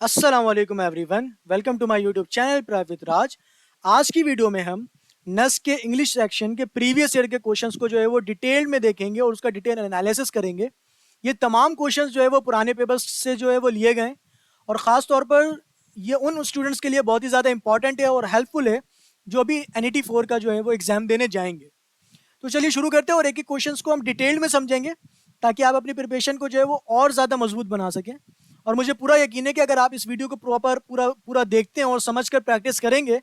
अस्सलाम वालेकुम everyone, welcome to my YouTube channel private Raj. आज की वीडियो में हम नस के इंग्लिश सेक्शन के प्रीवियस ईयर के क्वेश्चंस को जो है वो डिटेल में देखेंगे और उसका डिटेल एनालिसिस करेंगे। ये तमाम क्वेश्चंस जो है वो पुराने पेपर्स से जो है वो लिए गए और ख़ास तौर पर ये उन स्टूडेंट्स के लिए बहुत ही ज़्यादा इंपॉर्टेंट है और हेल्पफुल है जो अभी NET 4 का जो है वो एग्ज़ाम देने जाएंगे। तो चलिए शुरू करते हैं और एक एक क्वेश्चंस को हम डिटेल में समझेंगे ताकि आप अपनी प्रिपरेशन को जो है वो और ज़्यादा मजबूत बना सकें। और मुझे पूरा यकीन है कि अगर आप इस वीडियो को प्रॉपर पूरा पूरा देखते हैं और समझ कर प्रैक्टिस करेंगे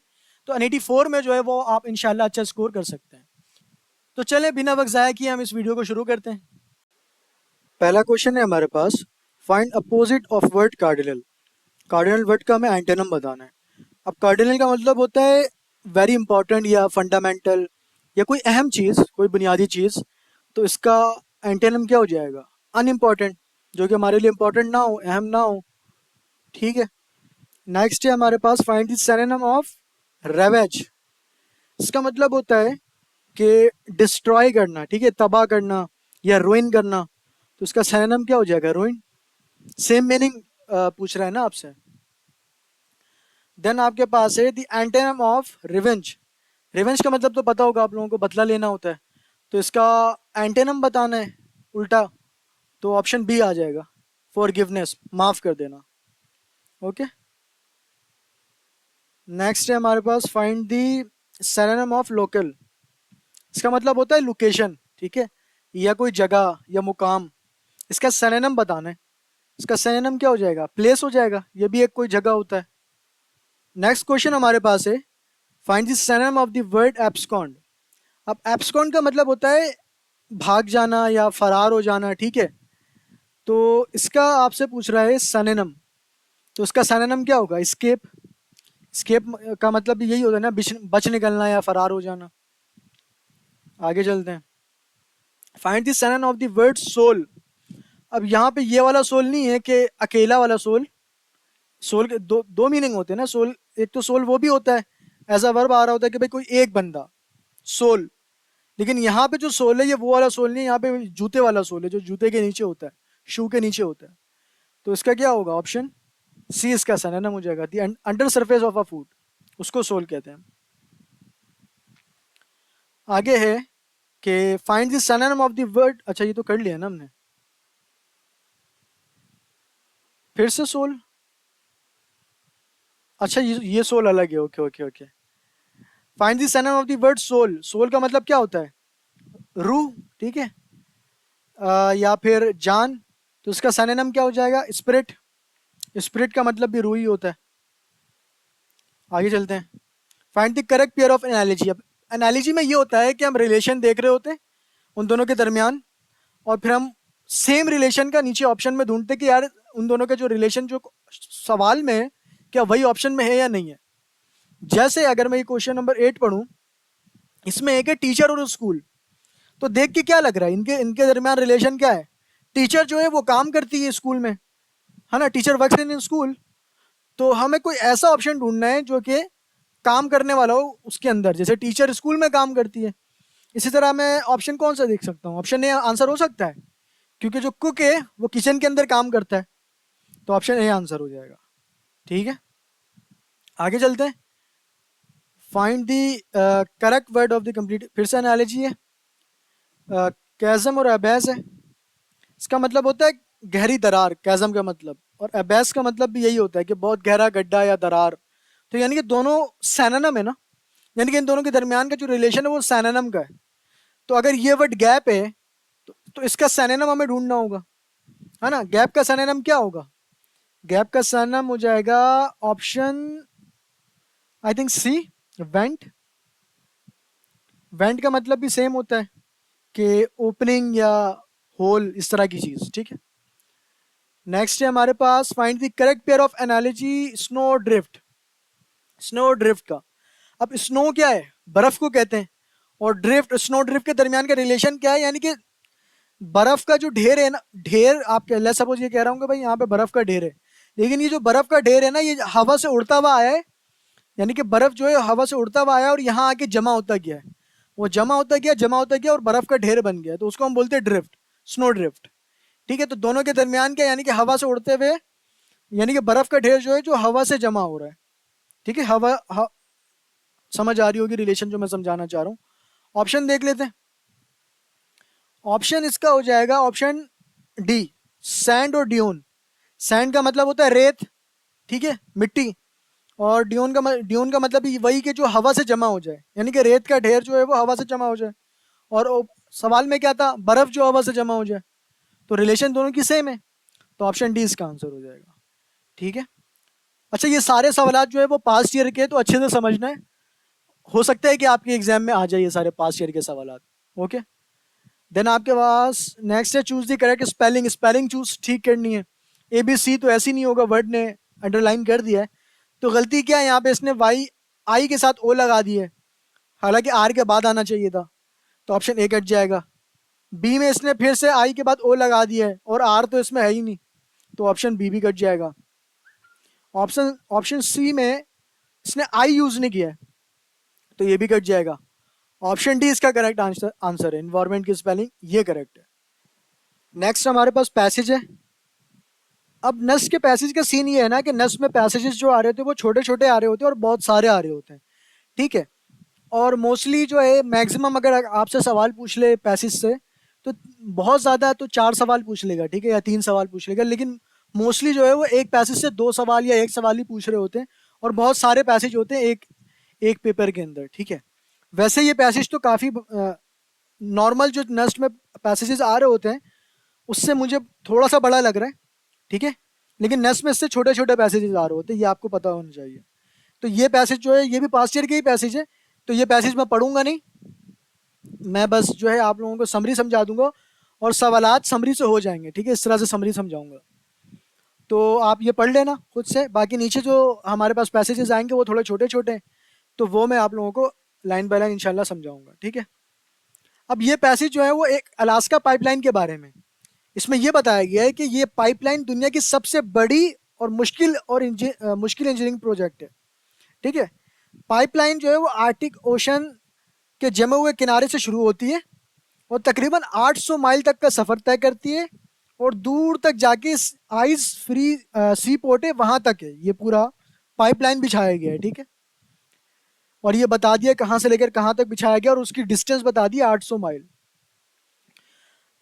तो NET 4 में जो है वो आप इंशाल्लाह अच्छा स्कोर कर सकते हैं। तो चले बिना वक्त ज़ाया किए हम इस वीडियो को शुरू करते हैं। पहला क्वेश्चन है हमारे पास, find opposite of word cardinal. Cardinal word का हमें एंटोनिम बताना है। अब कार्डिनल का मतलब होता है वेरी इंपॉर्टेंट या फंडामेंटल या कोई अहम चीज़, कोई बुनियादी चीज़। तो इसका एंटोनिम क्या हो जाएगा? अनइम्पॉर्टेंट, जो कि हमारे लिए इंपॉर्टेंट ना हो, अहम ना हो। ठीक है। नेक्स्ट है हमारे पास, find the synonym of ravage. इसका मतलब होता है कि डिस्ट्रॉय करना, ठीक है, तबाह करना या रुइन करना। तो इसका सिनोनिम क्या हो जाएगा? रुइन। सेम मीनिंग पूछ रहा है ना आपसे। देन आपके पास है the antonym of revenge. Revenge का मतलब तो पता होगा आप लोगों को, बदला लेना होता है। तो इसका एंटोनिम बताना है उल्टा, तो ऑप्शन बी आ जाएगा, फॉरगिवनेस, माफ कर देना। ओके। नेक्स्ट है हमारे पास, find the synonym of local. इसका मतलब होता है लोकेशन, ठीक है, या कोई जगह या मुकाम। इसका सिनोनिम बताना है। इसका सिनोनिम क्या हो जाएगा? प्लेस हो जाएगा, ये भी एक कोई जगह होता है। नेक्स्ट क्वेश्चन हमारे पास है, find the synonym of the word abscond. अब एब्सकॉन्ड का मतलब होता है भाग जाना या फरार हो जाना, ठीक है। तो इसका आपसे पूछ रहा है सिनोनिम। तो इसका सिनोनिम क्या होगा? स्केप। स्केप का मतलब भी यही होता है ना, बच निकलना या फरार हो जाना। आगे चलते हैं। Find the synonym of the word soul. अब यहाँ पे ये वाला सोल नहीं है कि अकेला वाला सोल। सोल के दो दो मीनिंग होते हैं ना सोल। एक तो सोल वो भी होता है, ऐसा वर्ब आ रहा होता है कि भाई कोई एक बंदा, सोल। लेकिन यहाँ पे जो सोल है ये वो वाला सोल नहीं है, यहाँ पे जूते वाला सोल है जो जूते के नीचे होता है, शू के नीचे होता है। तो इसका क्या होगा? ऑप्शन सी इसका सिनोनिम हो जाएगा, the under surface of a foot, उसको सोल कहते हैं। आगे है कि find the synonym of the word. अच्छा, ये तो कर लिया ना हमने, फिर से सोल। अच्छा, ये सोल अलग है। Okay okay okay. Find the synonym of the word soul. Soul का मतलब क्या होता है? रूह, ठीक है। या फिर जान। तो इसका सिनोनिम क्या हो जाएगा? स्पिरिट। स्पिरिट का मतलब भी रूह ही होता है। आगे चलते हैं। Find the correct pair of analogy. अब एनालॉजी में ये होता है कि हम रिलेशन देख रहे होते हैं उन दोनों के दरमियान, और फिर हम सेम रिलेशन का नीचे ऑप्शन में ढूंढते हैं कि यार उन दोनों का जो रिलेशन जो सवाल में है क्या वही ऑप्शन में है या नहीं है। जैसे अगर मैं ये क्वेश्चन नंबर 8 पढ़ूं, इसमें एक है टीचर और स्कूल। तो देख के क्या लग रहा है इनके इनके दरमियान रिलेशन क्या है? टीचर जो है वो काम करती है स्कूल में, है ना, टीचर वर्क्स इन स्कूल। तो हमें कोई ऐसा ऑप्शन ढूंढना है जो कि काम करने वाला हो उसके अंदर, जैसे टीचर स्कूल में काम करती है। इसी तरह मैं ऑप्शन कौन सा देख सकता हूँ? ऑप्शन ए आंसर हो सकता है, क्योंकि जो कुक है वो किचन के अंदर काम करता है। तो ऑप्शन ए आंसर हो जाएगा। ठीक है, आगे चलते हैं। Find the correct word of the complete. फिर से एनालॉजी है, कैज़म और अबैस है। इसका मतलब होता है गहरी दरार, कैज़म का मतलब, और अबैस का मतलब भी यही होता है कि बहुत गहरा गड्ढा या दरार। तो यानी कि दोनों सैनोनिम है ना, यानी कि इन दोनों के दरमियान का जो रिलेशन है वो सैनोनिम का है। तो अगर ये वर्ड गैप है तो इसका सैनोनिम हमें ढूंढना होगा, है ना। गैप का सैनोनिम क्या होगा? गैप का सैनोनिम हो जाएगा option, I think C, vent. Vent का मतलब भी सेम होता है कि ओपनिंग या होल, इस तरह की चीज, ठीक है। नेक्स्ट है हमारे पास, find the correct pair of analogy snow drift. Snow drift का, अब स्नो क्या है? बर्फ को कहते हैं, और ड्रिफ्ट, स्नो ड्रिफ्ट के दरमियान का रिलेशन क्या है? यानी कि बर्फ का जो ढेर है ना, ढेर आप कह, सपोज ये कह रहा हूँ कि भाई यहाँ पे बर्फ का ढेर है, लेकिन ये जो बर्फ का ढेर है ना ये हवा से उड़ता हुआ आया है। यानी कि बर्फ जो है हवा से उड़ता हुआ आया और यहाँ आके जमा होता गया है। वो जमा होता गया, जमा होता गया और बर्फ का ढेर बन गया, तो उसको हम बोलते हैं ड्रिफ्ट, स्नो ड्रिफ्ट। ठीक है, तो दोनों के दरमियान क्या, यानी कि हवा से उड़ते हुए यानी कि बर्फ का ढेर जो है जो हवा से जमा हो रहा है। ठीक है, समझ आ रही होगी रिलेशन जो मैं समझाना चाह रहा हूँ। ऑप्शन देख लेते हैं। ऑप्शन इसका हो जाएगा ऑप्शन डी, सैंड और ड्यून। सैंड का मतलब होता है रेत, ठीक है, मिट्टी। और ड्यून का मतलब वही कि जो हवा से जमा हो जाए, यानी कि रेत का ढेर जो है वो हवा से जमा हो जाए। और सवाल में क्या था, बर्फ जो हवा से जमा हो जाए। तो रिलेशन दोनों की सेम है, तो ऑप्शन डी इसका आंसर हो जाएगा। ठीक है। अच्छा, ये सारे सवाल जो है वो पास्ट ईयर के, तो अच्छे से समझना है। हो सकता है कि आपके एग्जाम में आ जाए ये सारे पास्ट ईयर के सवाल। ओके। देन आपके पास नेक्स्ट है choose the correct spelling. Spelling choose ठीक करनी है। ए बी सी तो ऐसे ही नहीं होगा, वर्ड ने अंडरलाइन कर दिया है। तो गलती क्या है यहाँ पे, इसने वाई आई के साथ ओ लगा दी है, हालांकि आर के बाद आना चाहिए था। तो ऑप्शन ए कट जाएगा। बी में इसने फिर से आई के बाद ओ लगा दिया है और आर तो इसमें है ही नहीं, तो ऑप्शन बी भी कट जाएगा। ऑप्शन ऑप्शन सी में इसने आई यूज नहीं किया है, तो ये भी कट जाएगा। ऑप्शन डी इसका करेक्ट आंसर है, इन्वायरमेंट की स्पेलिंग ये करेक्ट है। नेक्स्ट हमारे पास पैसेज है। अब नस के पैसेज का सीन ये है ना कि नस में पैसेजेस जो आ रहे होते हैं वो छोटे छोटे आ रहे होते हैं और बहुत सारे आ रहे होते हैं। ठीक है। और मोस्टली जो है मैक्सिमम अगर आपसे सवाल पूछ ले पैसेज से, तो बहुत ज़्यादा तो 4 सवाल पूछ लेगा, ठीक है, या 3 सवाल पूछ लेगा। लेकिन मोस्टली जो है वो एक पैसेज से 2 सवाल या 1 सवाल ही पूछ रहे होते हैं। और बहुत सारे पैसेज होते हैं एक एक पेपर के अंदर। ठीक है। वैसे ये पैसेज तो काफ़ी नॉर्मल जो नस्ट में पैसेजेस आ रहे होते हैं उससे मुझे थोड़ा सा बड़ा लग रहा है। ठीक है। लेकिन नस्ट में इससे छोटे छोटे पैसेजेस आ रहे होते हैं, ये आपको पता होना चाहिए। तो ये पैसेज जो है ये भी पास्ट ईयर के ही पैसेज है, तो ये पैसेज मैं पढ़ूंगा नहीं। मैं बस जो है आप लोगों को समरी समझा दूंगा और सवालात समरी से हो जाएंगे। ठीक है, इस तरह से समरी समझाऊंगा, तो आप ये पढ़ लेना खुद से। बाकी नीचे जो हमारे पास पैसेजेस आएंगे वो थोड़े छोटे छोटे हैं, तो वो मैं आप लोगों को लाइन बाय लाइन इंशाल्लाह समझाऊंगा। ठीक है। अब ये पैसेज जो है वो एक अलास्का पाइपलाइन के बारे में, इसमें यह बताया गया है कि ये पाइपलाइन दुनिया की सबसे बड़ी और मुश्किल इंजीनियरिंग प्रोजेक्ट है। ठीक है। पाइपलाइन जो है वो आर्टिक ओशन के जमे हुए किनारे से शुरू होती है और तकरीबन 800 माइल तक का सफर तय करती है और दूर तक जाके आइस फ्री सी पोर्ट है वहां तक है ये पूरा पाइपलाइन बिछाया गया है। ठीक है। और ये बता दिया कहाँ से लेकर कहाँ तक बिछाया गया और उसकी डिस्टेंस बता दी 800 माइल।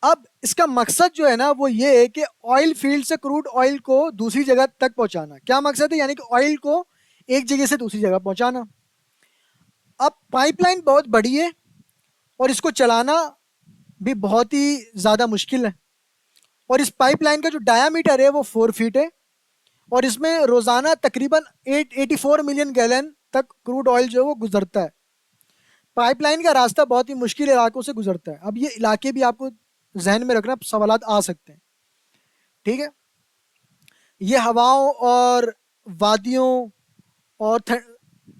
अब इसका मकसद जो है ना वो ये है कि ऑयल फील्ड से क्रूड ऑयल को दूसरी जगह तक पहुंचाना। क्या मकसद है, यानी कि ऑयल को एक जगह से दूसरी जगह पहुंचाना। अब पाइपलाइन बहुत बड़ी है और इसको चलाना भी बहुत ही ज़्यादा मुश्किल है। और इस पाइपलाइन का जो डायामीटर है वो 4 फीट है और इसमें रोज़ाना तकरीबन 84 मिलियन गैलन तक क्रूड ऑयल जो है वो गुजरता है। पाइपलाइन का रास्ता बहुत ही मुश्किल इलाकों से गुजरता है। अब ये इलाके भी आपको जहन में रखना, सवालात आ सकते हैं। ठीक है। ये हवाओं और वादियों और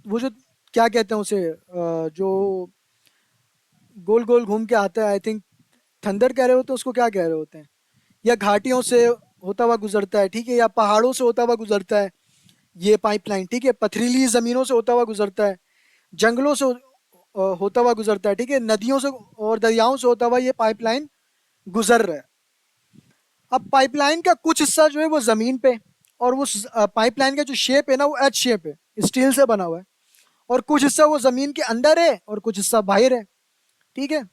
वो जो क्या कहते हैं उसे जो गोल गोल घूम के आता है, आई थिंक थंडर कह रहे होते हैं उसको, क्या कह रहे होते हैं, या घाटियों से होता हुआ गुजरता है। ठीक है। या पहाड़ों से होता हुआ गुजरता है ये पाइपलाइन। ठीक है। पथरीली ज़मीनों से होता हुआ गुजरता है, जंगलों से होता हुआ गुजरता है। ठीक है। नदियों से और दरियाओं से होता हुआ ये पाइपलाइन गुजर रहा है। अब पाइपलाइन का कुछ हिस्सा जो है वो ज़मीन पे, और उस पाइपलाइन का जो शेप है ना वो एच शेप है, स्टील से बना हुआ है। और कुछ हिस्सा वो ज़मीन के अंदर है और कुछ हिस्सा बाहर है। ठीक है।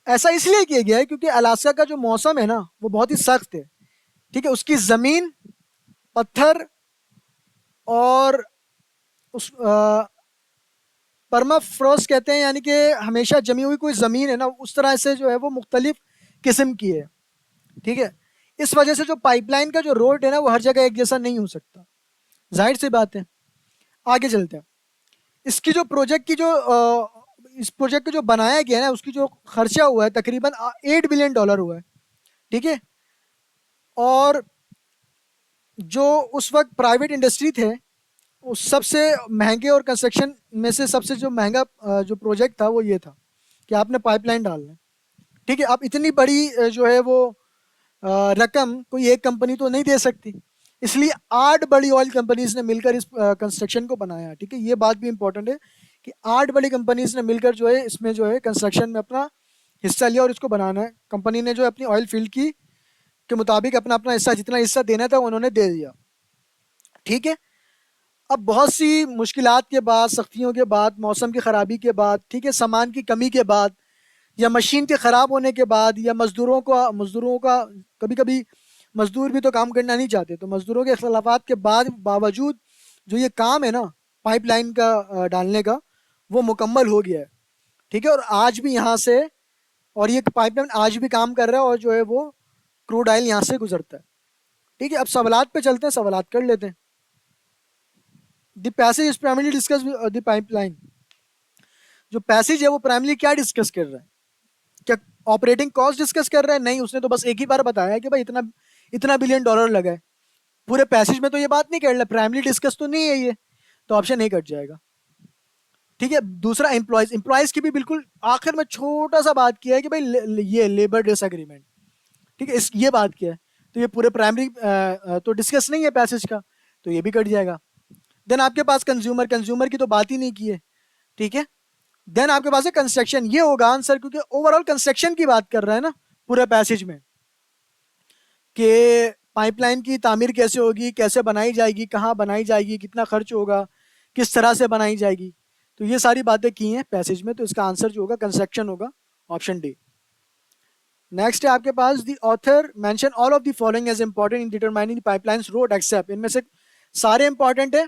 ऐसा इसलिए किया गया है क्योंकि अलास्का का जो मौसम है ना वो बहुत ही सख्त है। ठीक है। उसकी ज़मीन, पत्थर और उस परमाफ्रॉस्ट कहते हैं, यानी कि हमेशा जमी हुई कोई ज़मीन है ना, उस तरह से जो है वो मुख्तलिफ किस्म की है। ठीक है। इस वजह से जो पाइपलाइन का जो रोड है ना वो हर जगह एक जैसा नहीं हो सकता, जाहिर सी बात है। आगे चलते हैं। इसकी जो प्रोजेक्ट की जो इस प्रोजेक्ट को जो बनाया गया है ना उसकी जो खर्चा हुआ है तकरीबन $8 बिलियन हुआ है। ठीक है। और जो उस वक्त प्राइवेट इंडस्ट्री थे उस सबसे महंगे और कंस्ट्रक्शन में से सबसे जो महंगा जो प्रोजेक्ट था वो ये था कि आपने पाइपलाइन डालना है। ठीक है। अब इतनी बड़ी जो है वो रकम कोई एक कंपनी तो नहीं दे सकती, इसलिए 8 बड़ी ऑयल कंपनीज ने मिलकर इस कंस्ट्रक्शन को बनाया। ठीक है। ये बात भी इंपॉर्टेंट है कि 8 बड़ी कंपनीज ने मिलकर जो है इसमें जो है कंस्ट्रक्शन में अपना हिस्सा लिया और इसको बनाना है। कंपनी ने जो है अपनी ऑयल फील्ड की के मुताबिक अपना अपना हिस्सा, जितना हिस्सा देना था उन्होंने दे दिया। ठीक है। अब बहुत सी मुश्किलात के बाद, सख्तियों के बाद, मौसम की खराबी के बाद, ठीक है, सामान की कमी के बाद, या मशीन के ख़राब होने के बाद, या मज़दूरों का कभी कभी मज़दूर भी तो काम करना नहीं चाहते, तो मज़दूरों के अख्तलाफात के बाद बावजूद जो ये काम है ना पाइपलाइन का डालने का, वो मुकम्मल हो गया है। ठीक है। और आज भी यहाँ से, और ये पाइपलाइन आज भी काम कर रहा है, और जो है वो क्रूड ऑयल यहाँ से गुजरता है। ठीक है। अब सवालात पे चलते हैं, सवालात कर लेते हैं। The passage is primarily discuss the pipeline. जो पैसेज है वो प्राइमरली क्या डिस्कस कर रहा है? क्या ऑपरेटिंग कॉस्ट डिस्कस कर रहा है? नहीं, उसने तो बस एक ही बार बताया है कि भाई इतना इतना बिलियन डॉलर लगा है। पूरे पैसेज में तो ये बात नहीं कर रहा, प्राइमरी डिस्कस तो नहीं है ये, तो ऑप्शन ए कट जाएगा। ठीक है। दूसरा, एम्प्लॉयज, एम्प्लॉयज की भी बिल्कुल आखिर में छोटा सा बात किया है कि भाई ये लेबर डिसएग्रीमेंट, ठीक है, इस ये बात किया है, तो ये पूरे प्राइमरी तो डिस्कस नहीं है पैसेज का, तो ये भी कट जाएगा। देन आपके पास कंज्यूमर, कंज्यूमर की तो बात ही नहीं की है। ठीक है। देन आपके पास है कंस्ट्रक्शन, ये होगा आंसर, क्योंकि ओवरऑल कंस्ट्रक्शन की बात कर रहा है ना पूरे पैसेज में, कि पाइपलाइन की तामीर कैसे होगी, कैसे बनाई जाएगी, कहाँ बनाई जाएगी, कितना खर्च होगा, किस तरह से बनाई जाएगी, तो ये सारी बातें की हैं पैसेज में, तो इसका आंसर जो होगा कंस्ट्रक्शन होगा, ऑप्शन डी। नेक्स्ट है आपके पास, the author mention all of the following as important in determining the pipelines route except. इनमें से सारे इंपॉर्टेंट है,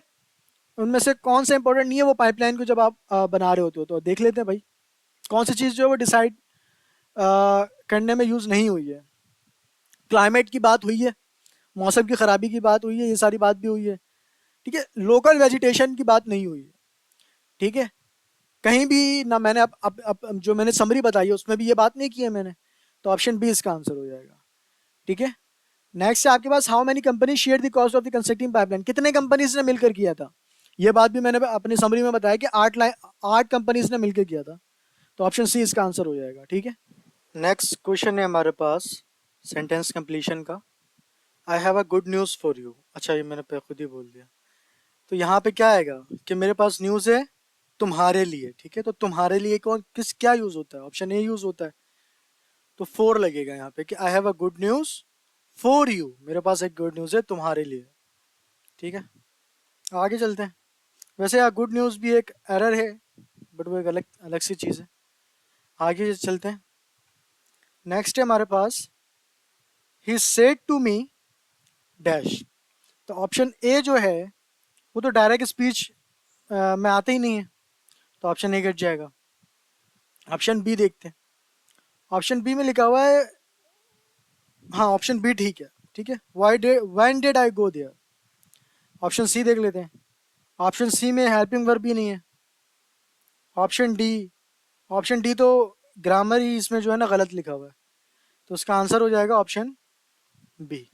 उनमें से कौन सा इंपॉर्टेंट नहीं है वो पाइपलाइन को जब आप बना रहे होते हो, तो देख लेते हैं भाई कौन सी चीज़ जो है वो डिसाइड करने में यूज़ नहीं हुई है। क्लाइमेट की बात हुई है, मौसम की खराबी की बात हुई है, ये सारी बात भी हुई है। ठीक है। लोकल वेजिटेशन की बात नहीं हुई है। ठीक है। कहीं भी ना मैंने जो मैंने समरी बताई है उसमें भी ये बात नहीं की है मैंने, तो ऑप्शन बी इसका आंसर हो जाएगा। ठीक है। नेक्स्ट है आपके पास, how many company share the cost of the constructing pipeline. कितने कंपनीज ने मिलकर किया था? ये बात भी मैंने अपनी समरी में बताया कि 8 कंपनीज ने मिलकर किया था, तो ऑप्शन सी इसका आंसर हो जाएगा। ठीक है। नेक्स्ट क्वेश्चन है हमारे पास सेंटेंस कंप्लीशन का। I have a good news for you. अच्छा, ये मैंने खुद ही बोल दिया। तो यहाँ पे क्या आएगा कि मेरे पास न्यूज़ है तुम्हारे लिए। ठीक है। तो तुम्हारे लिए कौन किस क्या यूज़ होता है? ऑप्शन ए यूज़ होता है, तो फोर लगेगा यहाँ पे कि I have a good news for you. मेरे पास एक गुड न्यूज़ है तुम्हारे लिए। ठीक है। आगे चलते हैं। वैसे यार गुड न्यूज़ भी एक एरर है, बट वो एक अलग अलग सी चीज़ है। आगे चलते हैं। नेक्स्ट है हमारे पास, he said to me dash. तो ऑप्शन ए जो है वो तो डायरेक्ट स्पीच में आते ही नहीं है, तो ऑप्शन ए कट जाएगा। ऑप्शन बी देखते हैं। ऑप्शन बी में लिखा हुआ है, हाँ ऑप्शन बी ठीक है। ठीक है। When did I go there. Option C देख लेते हैं। ऑप्शन सी में हेल्पिंग वर्ब भी नहीं है। ऑप्शन डी, ऑप्शन डी तो ग्रामर ही इसमें जो है ना गलत लिखा हुआ है, तो उसका आंसर हो जाएगा ऑप्शन बी।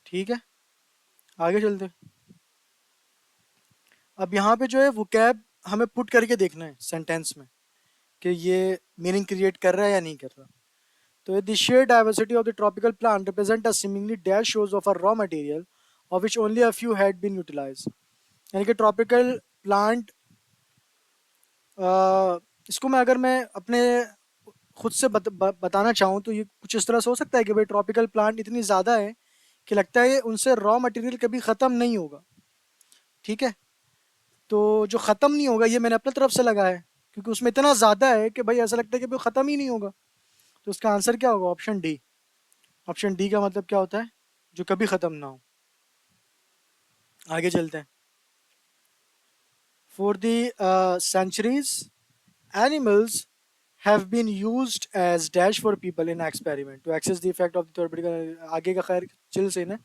ठीक है। आगे चलते हैं। अब यहाँ पे जो है वोकैब हमें पुट करके देखना है सेंटेंस में कि ये मीनिंग क्रिएट कर रहा है या नहीं कर रहा। तो the sheer diversity of the tropical plant represent a seemingly dash shows of a raw material of which only a few had been utilized। यानी कि ट्रॉपिकल प्लांट, इसको मैं अपने खुद से बताना चाहूँ तो ये कुछ इस तरह से हो सकता है कि भाई ट्रॉपिकल प्लांट इतनी ज़्यादा है कि लगता है उनसे रॉ मटेरियल कभी ख़त्म नहीं होगा। ठीक है। तो जो ख़त्म नहीं होगा ये मैंने अपनी तरफ से लगा है, क्योंकि उसमें इतना ज़्यादा है कि भाई ऐसा लगता है कि भाई ख़त्म ही नहीं होगा, तो उसका आंसर क्या होगा? Option D. ऑप्शन डी का मतलब क्या होता है? जो कभी ख़त्म ना हो। आगे चलते हैं। For the centuries animals have been used as dash for people in experiment to access the effect of the therapeutic. आगे का खैर चिल से ना,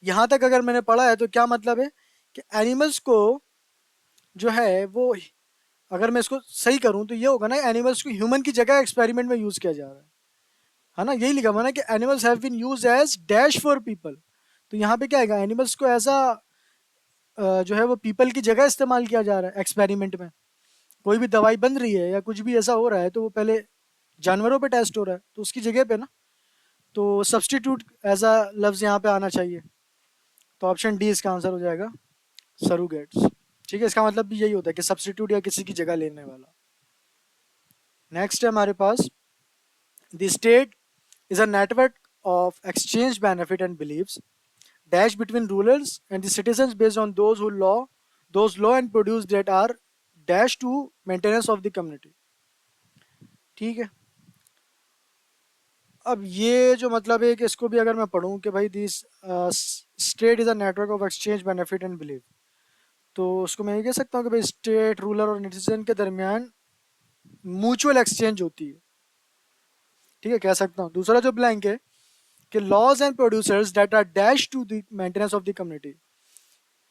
यहाँ तक अगर मैंने पढ़ा है तो क्या मतलब है कि एनिमल्स को जो है वो, अगर मैं इसको सही करूँ तो ये होगा ना, एनिमल्स को ह्यूमन की जगह एक्सपेरिमेंट में यूज़ किया जा रहा है ना, यही लिखा हुआ ना कि animals have been used as dash for people. तो यहाँ पे क्या आएगा? एनिमल्स को ऐसा जो है वो पीपल की जगह इस्तेमाल किया जा रहा है एक्सपेरिमेंट में। कोई भी दवाई बन रही है या कुछ भी ऐसा हो रहा है तो वो पहले जानवरों पे टेस्ट हो रहा है, तो उसकी जगह पे ना, तो सब्सटीट्यूट एज अ लफ्ज़ यहाँ पे आना चाहिए, तो ऑप्शन डी इसका आंसर हो जाएगा, सरूगेट्स। ठीक है। इसका मतलब भी यही होता है कि सब्सटीट्यूट या किसी की जगह लेने वाला। नेक्स्ट है हमारे पास, the state is a network of exchange benefit and beliefs dash between rulers and the citizens based on those law and produce that are dash to maintenance of the community. ठीक है. अब ये जो मतलब है कि इसको भी अगर मैं पढ़ूं कि भाई this state is a network of exchange benefit and believe, तो उसको मैं ये कह सकता हूँ कि भाई स्टेट रूलर और सिटीजन के दरमियान म्यूचुअल एक्सचेंज होती है. ठीक है, कह सकता हूँ. दूसरा जो ब्लैंक है कि laws and producers that are dash to the maintenance of the community,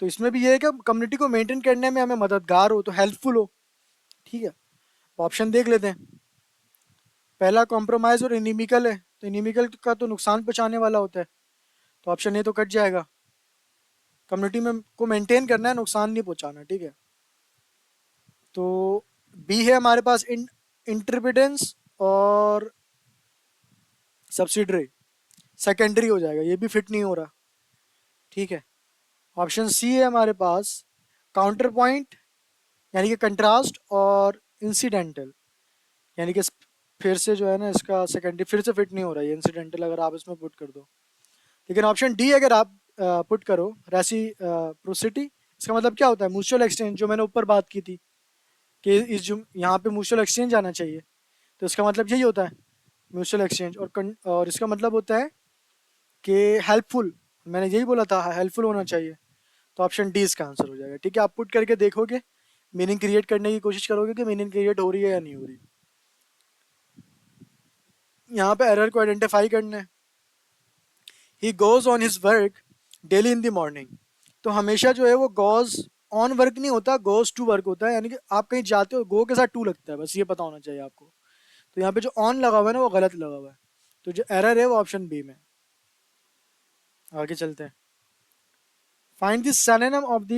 तो इसमें भी ये है कि कम्युनिटी को मेंटेन करने में हमें मददगार हो, तो हेल्पफुल हो. ठीक है, ऑप्शन देख लेते हैं. पहला कॉम्प्रोमाइज और इनिमिकल है, तो इनिमिकल का तो नुकसान पहुंचाने वाला होता है, तो ऑप्शन ए तो कट जाएगा. कम्युनिटी में को मेंटेन करना है, नुकसान नहीं पहुंचाना. ठीक है, तो बी है हमारे पास इंटरप्रेटेंस और सब्सिडरी, सेकेंडरी हो जाएगा, ये भी फिट नहीं हो रहा. ठीक है, ऑप्शन सी है हमारे पास काउंटर पॉइंट यानी कि कंट्रास्ट और इंसिडेंटल, यानी कि फिर से जो है ना इसका सेकेंडरी फिर से फिट नहीं हो रहा है, ये इंसिडेंटल अगर आप इसमें पुट कर दो. लेकिन ऑप्शन डी अगर आप पुट करो रेसिप्रोसिटी, इसका मतलब क्या होता है? म्यूचुअल एक्सचेंज, जो मैंने ऊपर बात की थी कि इस जो यहाँ पे म्यूचुअल एक्सचेंज आना चाहिए, तो इसका मतलब यही होता है म्यूचुअल एक्सचेंज. और इसका मतलब होता है कि हेल्पफुल, मैंने यही बोला था हेल्पफुल होना चाहिए, तो ऑप्शन डी इसका आंसर हो जाएगा. ठीक है, आप पुट करके देखोगे, मीनिंग क्रिएट करने की कोशिश करोगे कि मीनिंग क्रिएट हो रही है या नहीं हो रही. यहाँ पे एरर को आइडेंटिफाई करना है. He goes on his work daily in the morning, तो हमेशा जो है वो गोज ऑन वर्क नहीं होता, गोज टू वर्क होता है, यानी कि आप कहीं जाते हो गो के साथ टू लगता है, बस ये पता होना चाहिए आपको. तो यहाँ पे जो ऑन लगा हुआ है ना वो गलत लगा हुआ है, तो जो एरर है वो ऑप्शन बी में. आगे चलते हैं. Find the synonym of the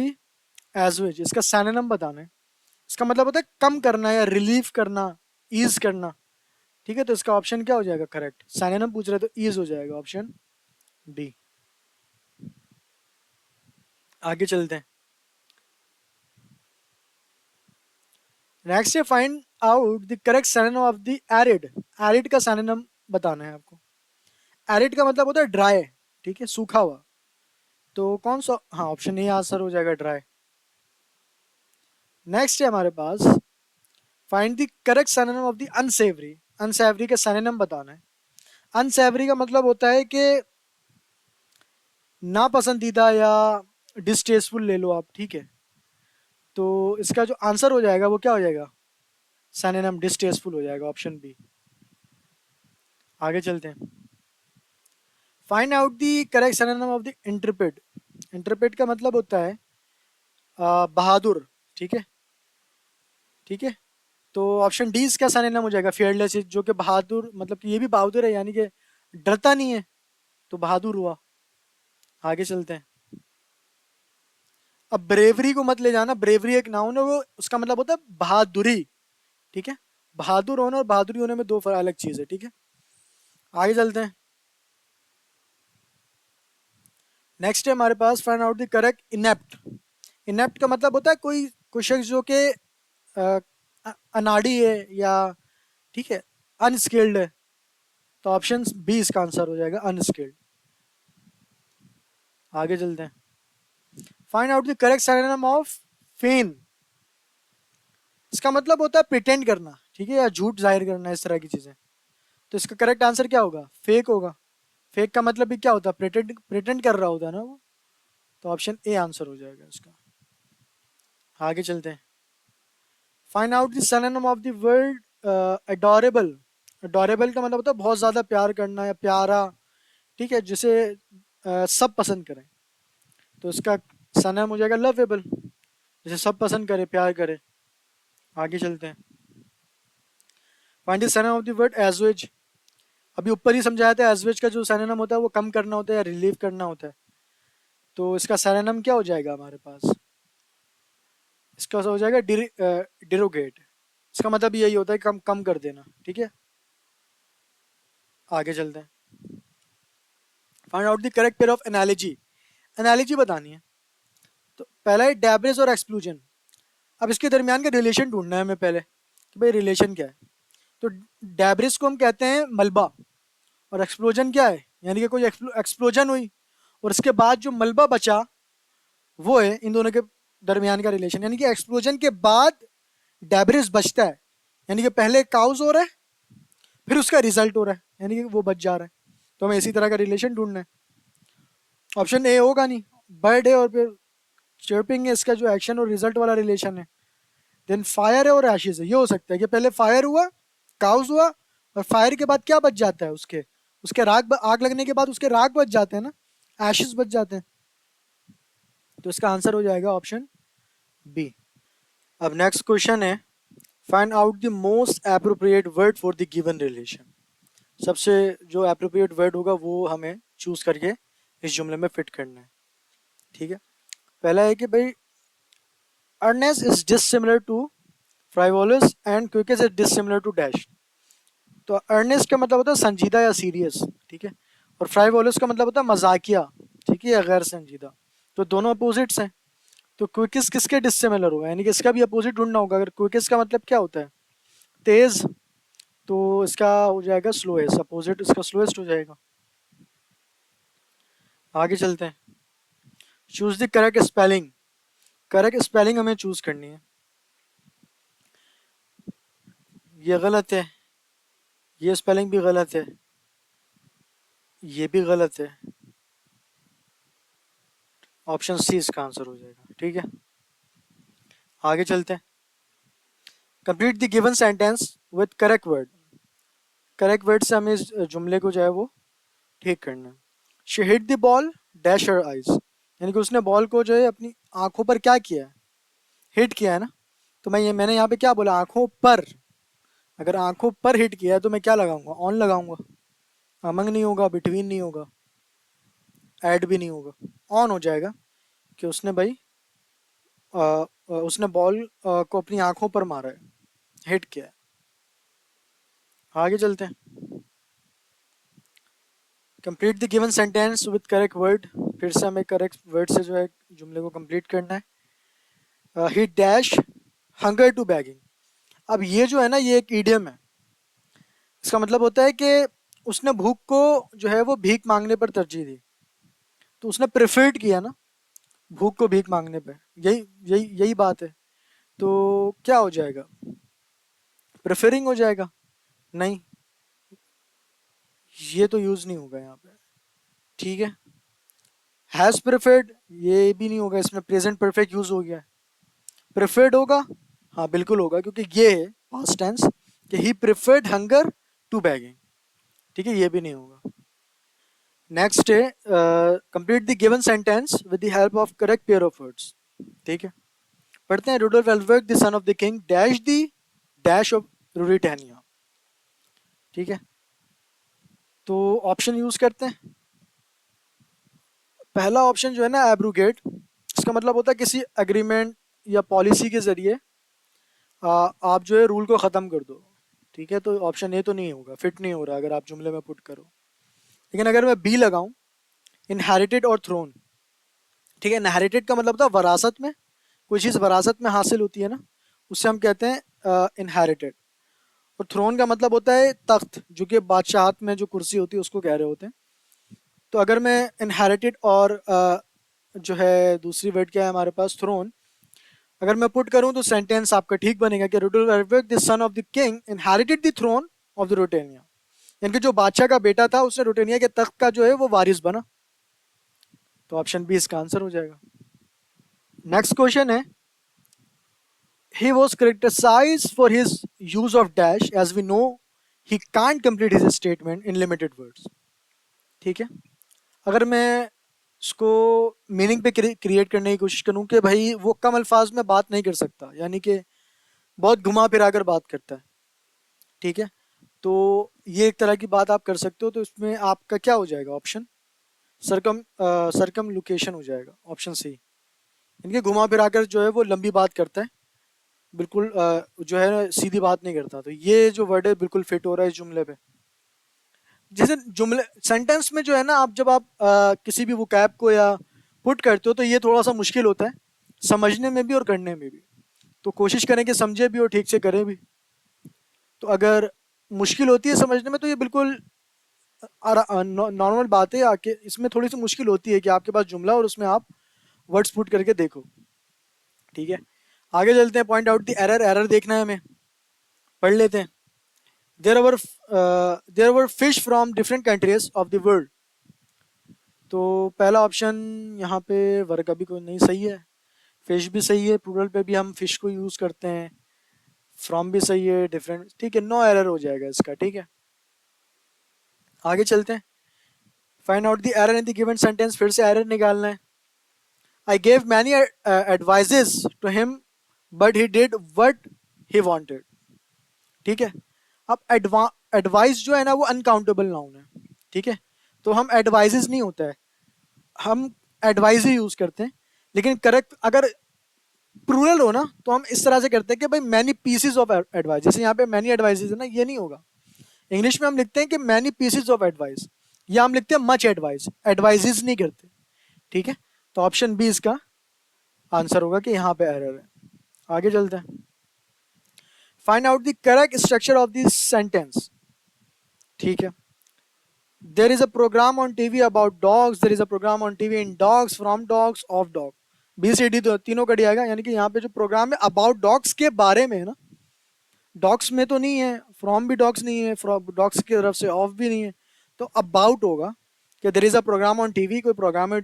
edgeways, इसका सिनोनिम बताना है. इसका मतलब होता है कम करना या रिलीफ करना, ईज करना. ठीक है, तो इसका ऑप्शन क्या हो जाएगा करेक्ट? सिनोनिम पूछ रहे तो ईज हो जाएगा, ऑप्शन डी. आगे चलते हैं. नेक्स्ट है find out the correct synonym of the arid. Arid का सिनोनिम बताना है आपको. एरिड का मतलब होता है ड्राई. ठीक है, सूखा हुआ. तो कौन सा? हाँ, ऑप्शन ए आंसर हो जाएगा, ड्राई. नेक्स्ट है हमारे पास find the correct synonym of the unsavoury. Unsavoury का सिनोनिम बताना है. अनसेवरी का मतलब होता है कि नापसंदीदा या डिस्टेस्टफुल ले लो आप. ठीक है, तो इसका जो आंसर हो जाएगा वो क्या हो जाएगा? सिनोनिम डिस्टेस्टफुल हो जाएगा, ऑप्शन बी. आगे चलते हैं. Find out the correct synonym of the interpret. Interpret का मतलब होता है बहादुर. ठीक है, ठीक है, तो ऑप्शन डी इसका सिनोनिम हो जाएगा फियरलेस, जो कि बहादुर, मतलब कि ये भी बहादुर है, यानी कि डरता नहीं है, तो बहादुर हुआ. आगे चलते हैं. अब ब्रेवरी को मत ले जाना, ब्रेवरी एक नाउन है, वो उसका मतलब होता है बहादुरी. ठीक है, बहादुर होना और बहादुरी होने में दो अलग चीज है. ठीक है, आगे चलते हैं. नेक्स्ट है हमारे पास find out the correct inept. Inept का मतलब होता है कोई कोई शख्स जो कि अनाड़ी है या, ठीक है, अनस्किल्ड है, तो ऑप्शन बी इसका आंसर हो जाएगा, अनस्किल्ड. आगे चलते हैं. Find out the correct synonym of feign. इसका मतलब होता है प्रिटेंड करना. ठीक है, या झूठ जाहिर करना, इस तरह की चीजें. तो इसका करेक्ट आंसर क्या होगा? फेक होगा. फेक का मतलब भी क्या होता है? प्रिटेंड प्रिटेंड कर रहा होता है ना वो, तो ऑप्शन ए आंसर हो जाएगा इसका. आगे चलते हैं. Find out the synonym of the word adorable. Adorable का मतलब होता है बहुत ज्यादा प्यार करना या प्यारा. ठीक है, जिसे सब पसंद करें, तो इसका सिनोनिम हो जाएगा लवेबल, जिसे सब पसंद करे, प्यार करे. आगे चलते हैं. Find the synonym of the word edgeways. अभी ऊपर ही समझाया था, एजवेज का जो सिनोनिम होता है वो कम करना होता है या रिलीव करना होता है, तो इसका सिनोनिम क्या हो जाएगा हमारे पास? इसका हो जाएगा डिरोगेट. इसका मतलब यही होता है कम कम कर देना. ठीक है, आगे चलते हैं. Find out the correct pair of analogy. Analogy बतानी है. तो पहला है डैब्रेज और एक्सक्लूजन. अब इसके दरमियान का रिलेशन ढूंढना है हमें पहले कि भाई रिलेशन क्या है. तो डैब्रेज को हम कहते हैं मलबा, और एक्सप्लोजन क्या है? यानी कि कोई एक्सप्लोजन हुई और इसके बाद जो मलबा बचा वो है इन दोनों के दरमियान का रिलेशन, यानी कि एक्सप्लोजन के बाद डेब्रिस बचता है, यानी कि पहले काउज हो रहा है फिर उसका रिजल्ट हो रहा है, यानी कि वो बच जा रहा है। तो हमें इसी तरह का रिलेशन ढूंढना है। ऑप्शन ए होगा नहीं, बर्ड है और फिर चर्पिंग है, इसका जो एक्शन और रिजल्ट वाला रिलेशन है। देन फायर है और एशेज है, ये हो सकता है कि पहले फायर हुआ, काउज हुआ, और फायर के बाद क्या बच जाता है, उसके उसके आग लगने के बाद उसके राग बच जाते हैं ना, एशेज बच जाते हैं। तो इसका आंसर हो जाएगा ऑप्शन बी। अब नेक्स्ट क्वेश्चन है, find out the most appropriate word for the given relation. सबसे जो एप्रोप्रिएट वर्ड होगा वो हमें चूज करके इस जुमले में फिट करना है। ठीक है, पहला है कि भाई earnest is dissimilar to frivolous and quick is dissimilar to dash. तो अर्नेस्ट का मतलब होता है संजीदा या सीरियस, ठीक है, और फ्राइवोलस का मतलब होता है मजाकिया, ठीक है, या गैर संजीदा। तो दोनों अपोजिट्स हैं। तो क्विकिस किसके डिसिमिलर होगा, यानी कि इसका भी अपोजिट ढूंढना होगा। अगर क्विकिस का मतलब क्या होता है, तेज, तो इसका हो जाएगा स्लोएस्ट, अपोजिट इसका स्लोएस्ट हो जाएगा। आगे चलते हैं, choose the correct spelling. Correct spelling हमें चूज करनी है। ये गलत है, ये स्पेलिंग भी गलत है, ये भी गलत है। ऑप्शन सी इसका आंसर हो जाएगा। ठीक है, आगे चलते हैं। Complete the given sentence with correct word. Correct word से हमें इस जुमले को जो है वो ठीक करना है। She hit the ball dash her eyes, यानी कि उसने बॉल को जो है अपनी आंखों पर क्या किया है, हिट किया है ना। तो मैंने यहाँ पे क्या बोला, आंखों पर। अगर आंखों पर हिट किया है तो मैं क्या लगाऊंगा, ऑन लगाऊंगा। अमंग नहीं होगा, बिटवीन नहीं होगा, ऐड भी नहीं होगा, ऑन हो जाएगा कि उसने भाई उसने बॉल को अपनी आंखों पर मारा है, हिट किया है। आगे चलते हैं। Complete the given sentence with correct word. फिर से हमें करेक्ट वर्ड से जो है जुमले को कंप्लीट करना है। He dash hunger to begging. अब ये जो है ना, ये एक ईडियम है। इसका मतलब होता है कि उसने भूख को जो है वो भीख मांगने पर तरजीह दी। तो उसने प्रेफर्ड किया ना भूख को भीख मांगने पे, यही यही यही बात है। तो क्या हो जाएगा, प्रेफरिंग हो जाएगा। नहीं, ये तो यूज नहीं होगा यहाँ पे। ठीक है, हैज प्रेफर्ड, ये भी नहीं होगा, इसमें प्रेजेंट परफेक्ट यूज हो गया है। प्रेफर्ड होगा, हाँ बिल्कुल होगा, क्योंकि ये है पास्ट टेंस कि he preferred hunger to begging. ठीक है, ये भी नहीं होगा। नेक्स्ट है, complete the given sentence with the help of correct pair of words. ठीक है, पढ़ते हैं। Rudolf Elberg the son of the king dash the dash of Ruritania. ठीक है, तो ऑप्शन यूज करते हैं। पहला ऑप्शन जो है ना, एब्रोगेट, इसका मतलब होता है किसी एग्रीमेंट या पॉलिसी के जरिए आप जो है रूल को ख़त्म कर दो। ठीक है, तो ऑप्शन ए तो नहीं होगा, फिट नहीं हो रहा अगर आप जुमले में पुट करो। लेकिन अगर मैं बी लगाऊं, इनहेरिटेड और थ्रोन। ठीक है, इनहेरिटेड का मतलब होता है वरासत में, कोई चीज़ वरासत में हासिल होती है ना, उससे हम कहते हैं इनहेरिटेड। और थ्रोन का मतलब होता है तख्त, जो कि बादशाहत में जो कुर्सी होती है उसको कह रहे होते हैं। तो अगर मैं इनहेरिटेड और जो है दूसरी वर्ड क्या है हमारे पास, थ्रोन, अगर मैं पुट करूं तो सेंटेंस आपका ठीक बनेगा कि Rudolf Elberg the son of the king inherited the throne of the Ruritania, यानी कि जो बादशाह का बेटा था उसने रोटेनिया के तख्त का जो है वो वारिस बना। तो ऑप्शन बी इसका आंसर हो जाएगा। नेक्स्ट क्वेश्चन है, he was criticized for his use of dash, as we know he can't complete his statement in limited words। ठीक है, अगर मैं इसको मीनिंग पे क्रिएट करने की कोशिश करूं कि भाई वो कम अल्फाज में बात नहीं कर सकता, यानी कि बहुत घुमा फिरा कर बात करता है। ठीक है, तो ये एक तरह की बात आप कर सकते हो। तो इसमें आपका क्या हो जाएगा ऑप्शन, सरकम लोकेशन हो जाएगा, ऑप्शन सी। इनके घुमा फिरा कर जो है वो लंबी बात करता है, बिल्कुल जो है सीधी बात नहीं करता। तो ये जो वर्ड है बिल्कुल फिट हो रहा है इस जुमले पे। जैसे जुमले सेंटेंस में जो है ना, आप जब आप किसी भी वोकैब को या पुट करते हो तो ये थोड़ा सा मुश्किल होता है समझने में भी और करने में भी। तो कोशिश करें कि समझे भी और ठीक से करें भी। तो अगर मुश्किल होती है समझने में तो ये बिल्कुल नॉर्मल बात है, आके इसमें थोड़ी सी मुश्किल होती है कि आपके पास जुमला और उसमें आप वर्ड्स पुट करके देखो। ठीक है, आगे चलते हैं। Point out the error, error देखना है हमें, पढ़ लेते हैं। There were fish from different countries of the world. तो पहला ऑप्शन यहाँ पे वर्ग अभी कोई नहीं सही है, फिश भी सही है, प्लूरल पे भी हम फिश को यूज करते हैं, फ्रॉम भी सही है, डिफरेंट ठीक है, नो एरर हो जाएगा इसका। ठीक है, आगे चलते हैं। Find out the error in the given sentence, फिर से एरर निकालना है। I gave many advices to him but he did what he wanted. ठीक है, अब एडवाइस जो है ना वो अनकाउंटेबल नाउन है। ठीक है, तो हम एडवाइजेस नहीं होता है, हम एडवाइस ही यूज करते हैं। लेकिन करेक्ट अगर प्लूरल हो ना तो हम इस तरह से करते हैं कि भाई मैनी पीसेस ऑफ एडवाइस, जैसे यहाँ पे मैनी एडवाइसेस है ना, ये नहीं होगा। इंग्लिश में हम लिखते हैं कि मैनी पीसेस ऑफ एडवाइस, या हम लिखते हैं मच एडवाइस, एडवाइजेस नहीं करते। ठीक है, तो ऑप्शन बी इसका आंसर होगा कि यहाँ पे एरर है। आगे चलते हैं। Find out the correct structure of this sentence. ठीक है, there is a program on TV about dogs, there is a program on TV in dogs, from dogs, of dog. B C D तो तीनों cut जाएगा, यानी कि यहाँ पे जो प्रोग्राम है अबाउट डॉग्स के बारे में है ना, डॉग्स में तो नहीं है, फ्रॉम भी डॉग्स नहीं है, डॉग्स की तरफ से ऑफ भी नहीं है, तो अबाउट होगा कि there is a program on TV, कोई प्रोग्राम है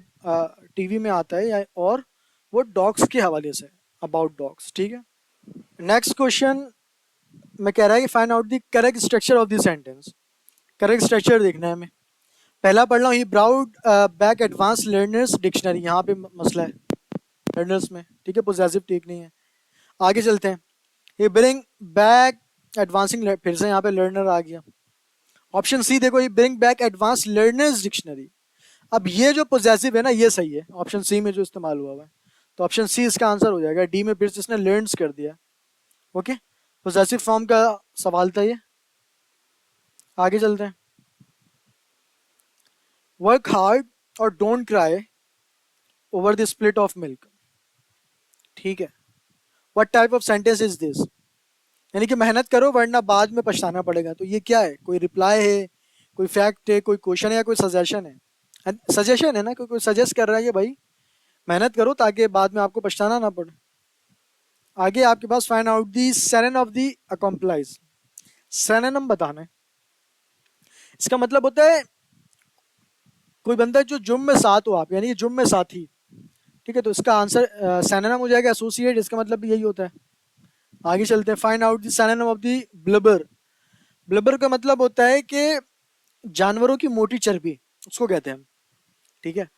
टीवी में आता है या और वो डॉग्स के हवाले से, अबाउट डॉग्स। ठीक है, नेक्स्ट क्वेश्चन मैं कह रहा है कि find out the correct structure of the sentence. Correct structure देखना है हमें। पहला पढ़ रहा हूँ, he brought back advance learners dictionary, यहाँ पे मसला है लर्नर्स में। ठीक है, पोजेसिव ठीक नहीं है। आगे चलते हैं। ये ब्रिंग बैक एडवांसिंग, फिर से यहाँ पे लर्नर आ गया। ऑप्शन सी देखो, ये bring back advance learners dictionary. अब ये जो पोजेसिव है ना ये सही है, ऑप्शन सी में जो इस्तेमाल हुआ है, तो ऑप्शन सी इसका आंसर हो जाएगा। डी में फिर से इसने लर्न्स कर दिया। ओके, पोजेसिव फॉर्म का सवाल था ये। आगे चलते हैं। वर्क हार्ड और don't cry over the split of milk. ठीक है, what type of sentence is this, यानी कि मेहनत करो वरना बाद में पछताना पड़ेगा। तो ये क्या है, कोई रिप्लाई है, कोई फैक्ट है, कोई क्वेश्चन है, या कोई सजेशन है? सजेशन है ना, कोई सजेस्ट कर रहा है कि भाई मेहनत करो ताकि बाद में आपको पछताना ना पड़े। आगे आपके पास find out the synonym of the accomplice. Synonym बताना है। इसका मतलब होता है कोई बंदा जो जुम में साथ हो आप, यानी कि जुम में साथी। ठीक है, तो इसका आंसर सिनोनिम हो जाएगा एसोसिएट, इसका मतलब भी यही होता है। आगे चलते हैं। Find out the synonym of the blubber. Blubber का मतलब होता है कि जानवरों की मोटी चर्बी, उसको कहते हैं हम। ठीक है,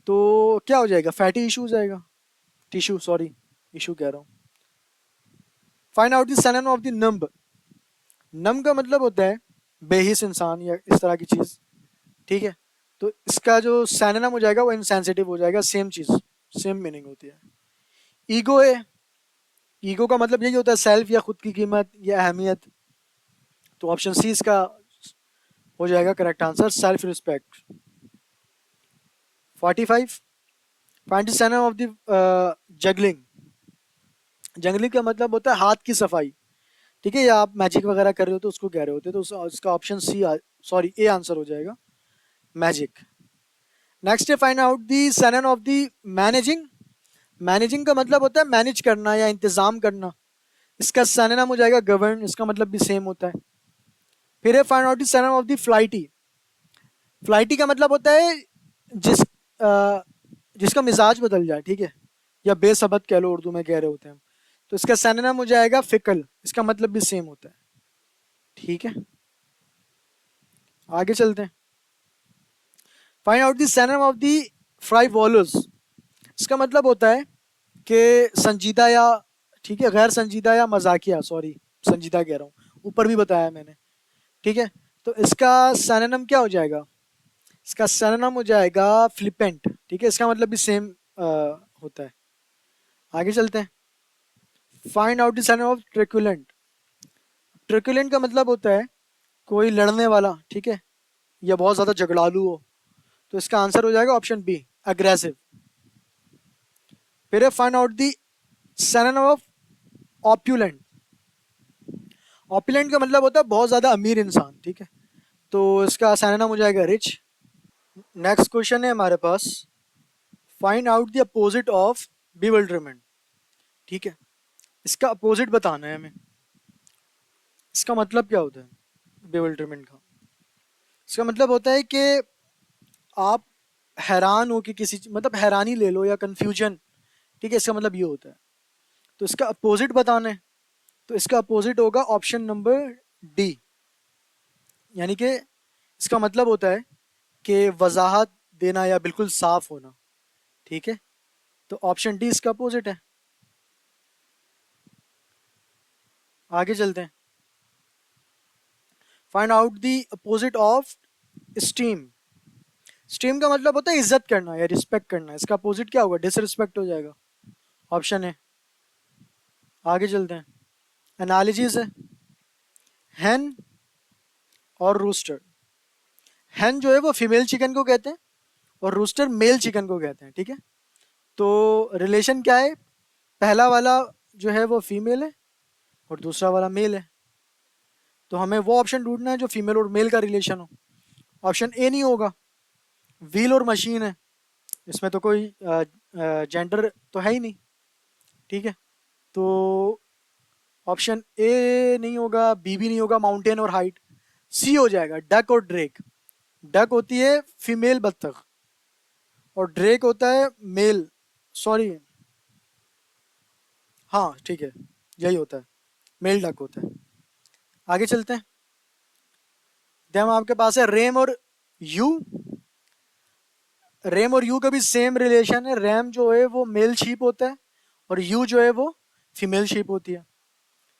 तो क्या हो जाएगा, फैटी इशू हो जाएगा, टिश्यू सॉरी, इशू कह रहा हूँ। Find out the synonym of the numb. Numb का मतलब होता है बेहिस इंसान या इस तरह की चीज। ठीक है, तो इसका जो सिनोनिम हो जाएगा वो इनसेंसिटिव हो जाएगा, सेम चीज, सेम मीनिंग होती है। ईगो है, ईगो का मतलब यही होता है सेल्फ या खुद की कीमत या अहमियत, तो ऑप्शन सी इसका हो जाएगा correct answer, self respect. 45, find the synonym of the juggling. Jungling का मतलब होता है हाथ की सफाई। ठीक है, या आप मैजिक वगैरह कर रहे हो तो उसको कह रहे होते, तो इसका option C sorry A answer हो जाएगा, मैजिक। नेक्स्ट है find out the synonym of the managing. Managing का मतलब होता है मैनेज करना या इंतजाम करना, इसका सिनोनिम हो जाएगा गवर्न, इसका मतलब भी सेम होता है। फिर है find out the synonym of the flighty. Flighty का मतलब होता है जिस जिसका मिजाज बदल जाए। ठीक है, या बेसबत कह लो, उर्दू में कह रहे होते हैं हम, तो इसका सिनोनिम हो जाएगा फिकल, इसका मतलब भी सेम होता है। ठीक है, आगे चलते हैं। Find out the synonym of the frivolous. इसका मतलब होता है कि संजीदा या, ठीक है, गैर संजीदा या मजाकिया, सॉरी संजीदा कह रहा हूँ, ऊपर भी बताया मैंने। ठीक है, तो इसका सिनोनिम क्या हो जाएगा, इसका सिनोनिम हो जाएगा फ्लिपेंट। ठीक है, इसका मतलब भी सेम होता है। आगे चलते हैं। Find out the synonym of truculent. Truculent का मतलब होता है कोई लड़ने वाला, ठीक है, या बहुत ज्यादा झगड़ालू हो, तो इसका आंसर हो जाएगा ऑप्शन बी, अग्रेसिव। फिर find out the synonym of opulent. Opulent का मतलब होता है बहुत ज्यादा अमीर इंसान। ठीक है, तो इसका सिनोनिम हो जाएगा रिच। नेक्स्ट क्वेश्चन है हमारे पास, find out the opposite of bewilderment। ठीक है, इसका अपोजिट बताना है हमें। इसका मतलब क्या होता है bewilderment का? इसका मतलब होता है कि आप हैरान हो कि किसी मतलब हैरानी ले लो या कंफ्यूजन। ठीक है, इसका मतलब ये होता है। तो इसका अपोजिट बताना है, तो इसका अपोजिट होगा ऑप्शन नंबर डी। यानी कि इसका मतलब होता है कि वजाहत देना या बिल्कुल साफ होना। ठीक है, तो ऑप्शन डी इसका अपोजिट है। आगे चलते हैं। Find out the opposite of steam. Steam का मतलब होता है इज्जत करना या रिस्पेक्ट करना। इसका अपोजिट क्या होगा? डिसरिस्पेक्ट हो जाएगा। ऑप्शन है। आगे चलते हैं। एनालॉजीज है, हैन और रूस्टर। हैन जो है वो फीमेल चिकन को कहते हैं और रूस्टर मेल चिकन को कहते हैं। ठीक है, तो रिलेशन क्या है? पहला वाला जो है वो फीमेल है और दूसरा वाला मेल है। तो हमें वो ऑप्शन ढूंढना है जो फीमेल और मेल का रिलेशन हो। ऑप्शन ए नहीं होगा, व्हील और मशीन है। इसमें तो कोई जेंडर तो है ही नहीं। ठीक है, तो ऑप्शन ए नहीं होगा, बी भी नहीं होगा, माउंटेन और हाइट। सी हो जाएगा, डक और ड्रेक। डक होती है फीमेल बत्तख और ड्रेक होता है मेल। सॉरी, हाँ ठीक है, यही होता है, मेल डक होता है। आगे चलते हैं। देन आपके पास है रेम और यू। रेम और यू का भी सेम रिलेशन है। रैम जो है वो मेल शीप होता है और यू जो है वो फीमेल शीप होती है।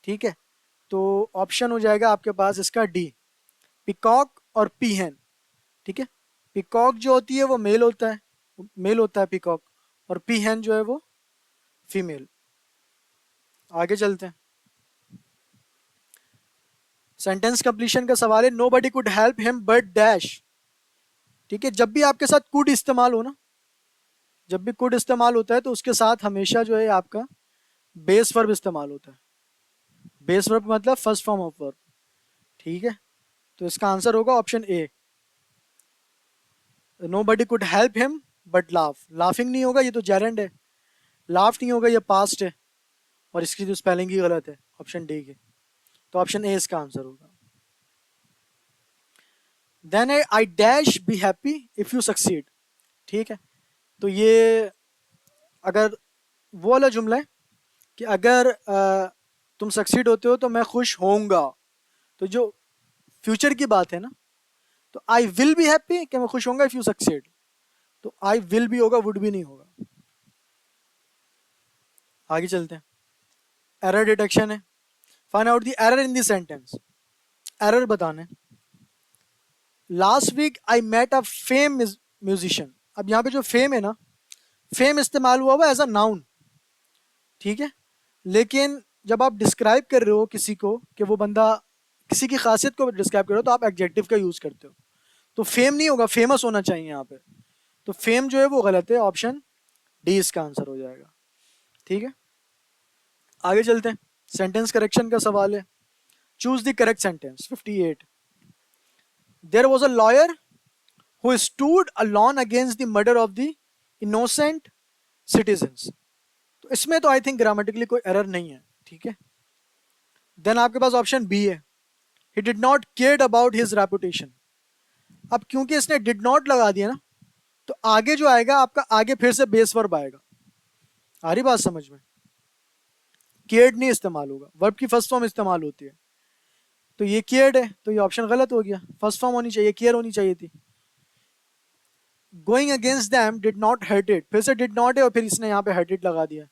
ठीक है, तो ऑप्शन हो जाएगा आपके पास इसका डी, पिकॉक और पीहन। ठीक है, पिकॉक जो होती है वो मेल होता है, मेल होता है पिकॉक, और पीहन जो है वो फीमेल। आगे चलते हैं। सेंटेंस कंप्लीशन का सवाल है, nobody could help him but dash. ठीक है, जब भी आपके साथ कुड इस्तेमाल हो ना, जब भी कुड इस्तेमाल होता है तो उसके साथ हमेशा जो है आपका बेस वर्ब इस्तेमाल होता है। बेस वर्ब मतलब फर्स्ट फॉर्म ऑफ वर्ब। ठीक है, तो इसका आंसर होगा option A, nobody could help him but laugh. Laughing नहीं होगा, ये तो जेरेंड है। लाफ नहीं होगा, ये पास्ट है और इसकी जो स्पेलिंग ही गलत है ऑप्शन डी की। तो ऑप्शन ए इसका आंसर होगा। Then I dash be happy if you succeed. ठीक है, तो ये अगर वो वाला जुमला है कि अगर तुम सक्सीड होते हो तो मैं खुश होऊंगा। तो जो फ्यूचर की बात है ना, तो आई विल बी हैप्पी कि मैं खुश होऊंगा इफ यू सक्सीड। तो आई विल भी होगा, वुड भी नहीं होगा। आगे चलते हैं। एरर डिटेक्शन है, find out the error in the sentence. Error बताना है। Last week I met a fame musician. अब यहाँ पे जो फेम है ना, फेम इस्तेमाल हुआ हुआ एज अ नाउन। ठीक है, लेकिन जब आप डिस्क्राइब कर रहे हो किसी को कि वो बंदा, किसी की खासियत को डिस्क्राइब कर रहे हो, तो आप एडजेक्टिव का यूज करते हो। तो फेम नहीं होगा, फेमस होना चाहिए यहाँ पे। तो फेम जो है वो गलत है, ऑप्शन डी इसका आंसर हो जाएगा। ठीक है, आगे चलते हैं। सेंटेंस करेक्शन का सवाल है, choose the correct sentence. 58, there was a lawyer who stood alone against the murder of the innocent citizens. तो इसमें तो आई थिंक ग्रामेटिकली कोई एरर नहीं है। ठीक है, देन आपके पास ऑप्शन बी है, he did not care about his reputation. अब क्योंकि इसने डिड नॉट लगा दिया ना, तो आगे जो आएगा आपका, आगे फिर से बेस वर्ब आएगा। आ रही बात समझ में? केयर्ड नहीं इस्तेमाल होगा, वर्ब की फर्स्ट फॉर्म इस्तेमाल होती है। तो ये केयर्ड है, तो ये ऑप्शन गलत हो गया। फर्स्ट फॉर्म होनी चाहिए, केयर होनी चाहिए थी। Going against them did not hurt it, फिर से डिड नॉट है और फिर इसने यहाँ पे हर्ट इट लगा दिया,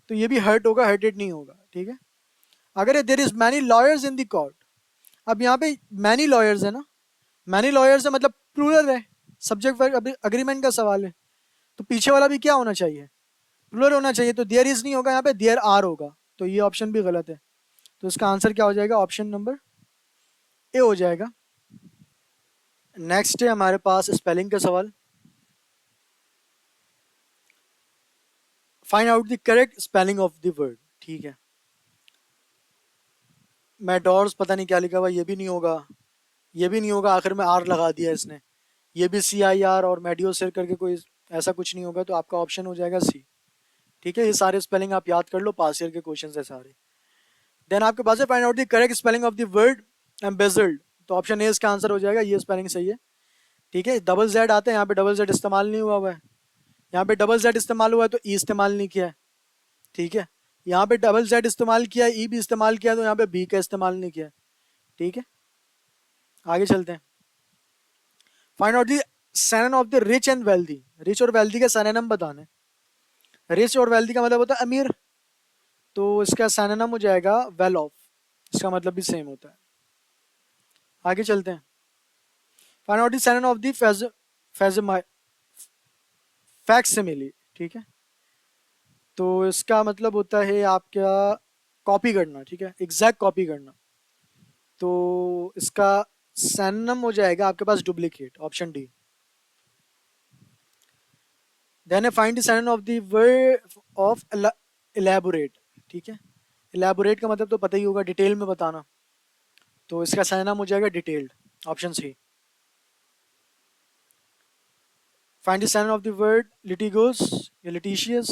तो ये भी हर्ट होगा, हर्ट इट नहीं होगा। ठीक है, अगर there is many lawyers in the court. अब यहाँ पे मैनी लॉयर्स है ना, मैनी लॉयर्स है मतलब प्लूरल है, सब्जेक्ट वर्ब अग्रीमेंट का सवाल है, तो पीछे वाला भी क्या होना चाहिए? प्लूरल होना चाहिए। तो देयर इज नहीं होगा, यहाँ पे देयर आर होगा, तो ये ऑप्शन भी गलत है। तो इसका आंसर क्या हो जाएगा? ऑप्शन नंबर ए हो जाएगा। नेक्स्ट है हमारे पास स्पेलिंग का सवाल, find out the correct spelling of the word. ठीक है, मैडोर्स पता नहीं क्या लिखा हुआ, ये भी नहीं होगा, ये भी नहीं होगा, आखिर में आर लगा दिया इसने। ये भी CIR और मेडियोसिर करके कोई ऐसा कुछ नहीं होगा, तो आपका ऑप्शन हो जाएगा सी। ठीक है, ये सारे स्पेलिंग आप याद कर लो, पास ईयर के क्वेश्चन है सारे। देन आपके पास है find out the correct spelling of the word embezzled. तो ऑप्शन ए इसका आंसर हो जाएगा, ये स्पेलिंग सही है। ठीक है, डबल जेड आता है, यहाँ पे डबल जेड इस्तेमाल नहीं हुआ है। यहाँ पे डबल जेड इस्तेमाल हुआ है तो ई इस्तेमाल नहीं किया है। ठीक है, यहाँ पे डबल जेड इस्तेमाल किया है, ई भी इस्तेमाल किया है, तो यहाँ पे बी का इस्तेमाल नहीं किया है। ठीक है, आगे चलते हैं। Find out the synonym of the rich and wealthy. Rich और वेल्दी का सैनम बताने। रिच और वेल्दी का मतलब होता है अमीर, तो इसका सैनम हो जाएगा वेल ऑफ। इसका मतलब भी सेम होता है। आगे चलते हैं। Find out the synonym of the facsimile. ठीक है, तो इसका मतलब होता है आपका कॉपी करना। ठीक है, एग्जैक्ट कॉपी करना। तो इसका सैनम हो जाएगा आपके पास duplicate, option D. Then find the synonym of the word of elaborate. ठीक है, इलेबोरेट का मतलब तो पता ही होगा, डिटेल में बताना। तो इसका सैनम हो जाएगा detailed, option C. Find the synonym of the word litigious या लिटिशियस,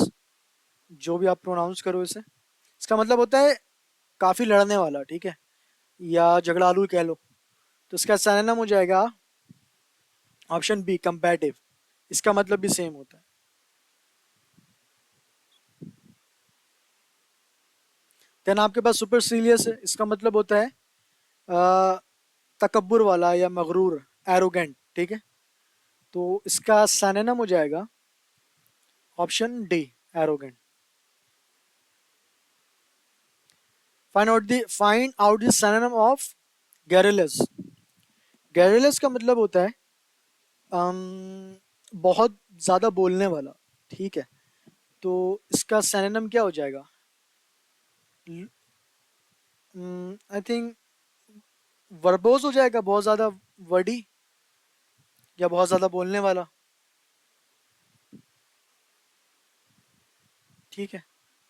जो भी आप प्रोनाउंस करो इसे। इसका मतलब होता है काफी लड़ने वाला। ठीक है, या झगड़ालू कह लो। तो इसका सैनम हो जाएगा ऑप्शन बी, कंपैटिव। इसका मतलब भी सेम होता है। देन आपके पास सुपरसीलियस है, इसका मतलब होता है तकब्बुर वाला या मगरूर, एरोगेंट। ठीक है, तो इसका सैनम हो जाएगा option D, arrogant. Find out the synonym of garrulous. Garrulous का मतलब होता है बहुत ज्यादा बोलने वाला। ठीक है, तो इसका सैनम क्या हो जाएगा? आई थिंक वर्बोज हो जाएगा, बहुत ज्यादा वर्डी या बहुत ज्यादा बोलने वाला। ठीक है,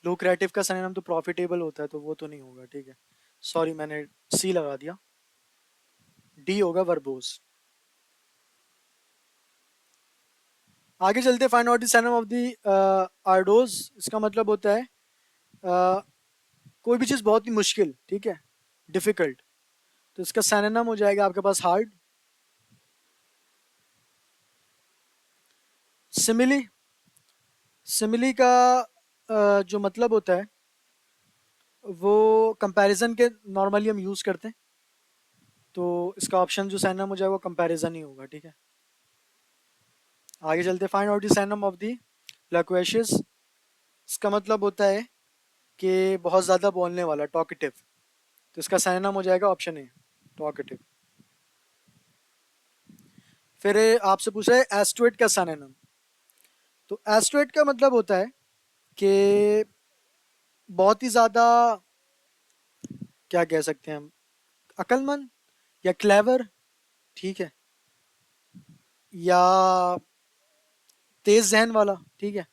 लुक्रेटिव का सैनम तो प्रॉफिटेबल होता है, तो वो तो नहीं होगा। ठीक है, सॉरी, मैंने सी लगा दिया। डी होगा वर्बोज। आगे चलते, find out the synonym of the arduous. इसका मतलब होता है कोई भी चीज़ बहुत ही मुश्किल। ठीक है, डिफिकल्ट। तो इसका सैनम हो जाएगा आपके पास हार्ड। सिमिली। सिमिली का जो मतलब होता है वो कंपैरिजन के नॉर्मली हम यूज़ करते हैं, तो इसका ऑप्शन जो सैनम हो जाएगा वो कंपैरिजन ही होगा। ठीक है, आगे चलते, find out the synonym of the loquacious. इसका मतलब होता है कि बहुत ज़्यादा बोलने वाला, टॉकेटिव। तो इसका सैनम हो जाएगा ऑप्शन ए, टॉकेटिव। फिर आपसे पूछा है एस्टुएट का सैनम। तो एस्टुएट का मतलब होता है कि बहुत ही ज़्यादा, क्या कह सकते हैं हम, अक्लमंद या क्लेवर। ठीक है, या तेज जहन वाला। ठीक है,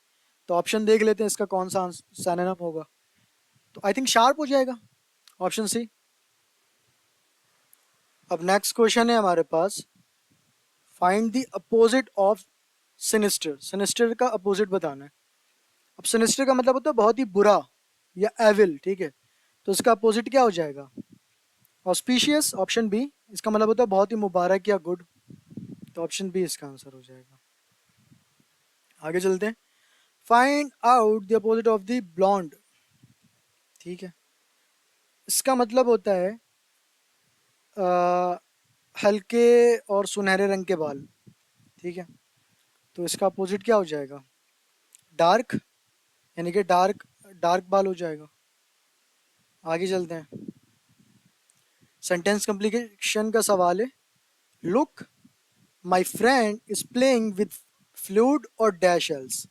तो ऑप्शन देख लेते हैं इसका कौन सा सैनम होगा। तो आई थिंक शार्प हो जाएगा, ऑप्शन सी। अब नेक्स्ट क्वेश्चन है हमारे पास, find the opposite of sinister. Sinister का अपोजिट बताना है। अब सिनिस्टर का मतलब होता है बहुत ही बुरा या एविल। ठीक है, तो इसका अपोजिट क्या हो जाएगा? Auspicious, option B. इसका मतलब होता है बहुत ही मुबारक या गुड, तो ऑप्शन बी इसका आंसर हो जाएगा। आगे चलते हैं, find out the opposite of the blond. ठीक है, इसका मतलब होता है अ, हल्के और सुनहरे रंग के बाल। ठीक है, तो इसका अपोजिट क्या हो जाएगा? डार्क, यानी कि डार्क, डार्क बाल हो जाएगा। आगे चलते हैं, सेंटेंस कंप्लीकेशन का सवाल है। Look, my friend is playing with fluid और डैश एल्स।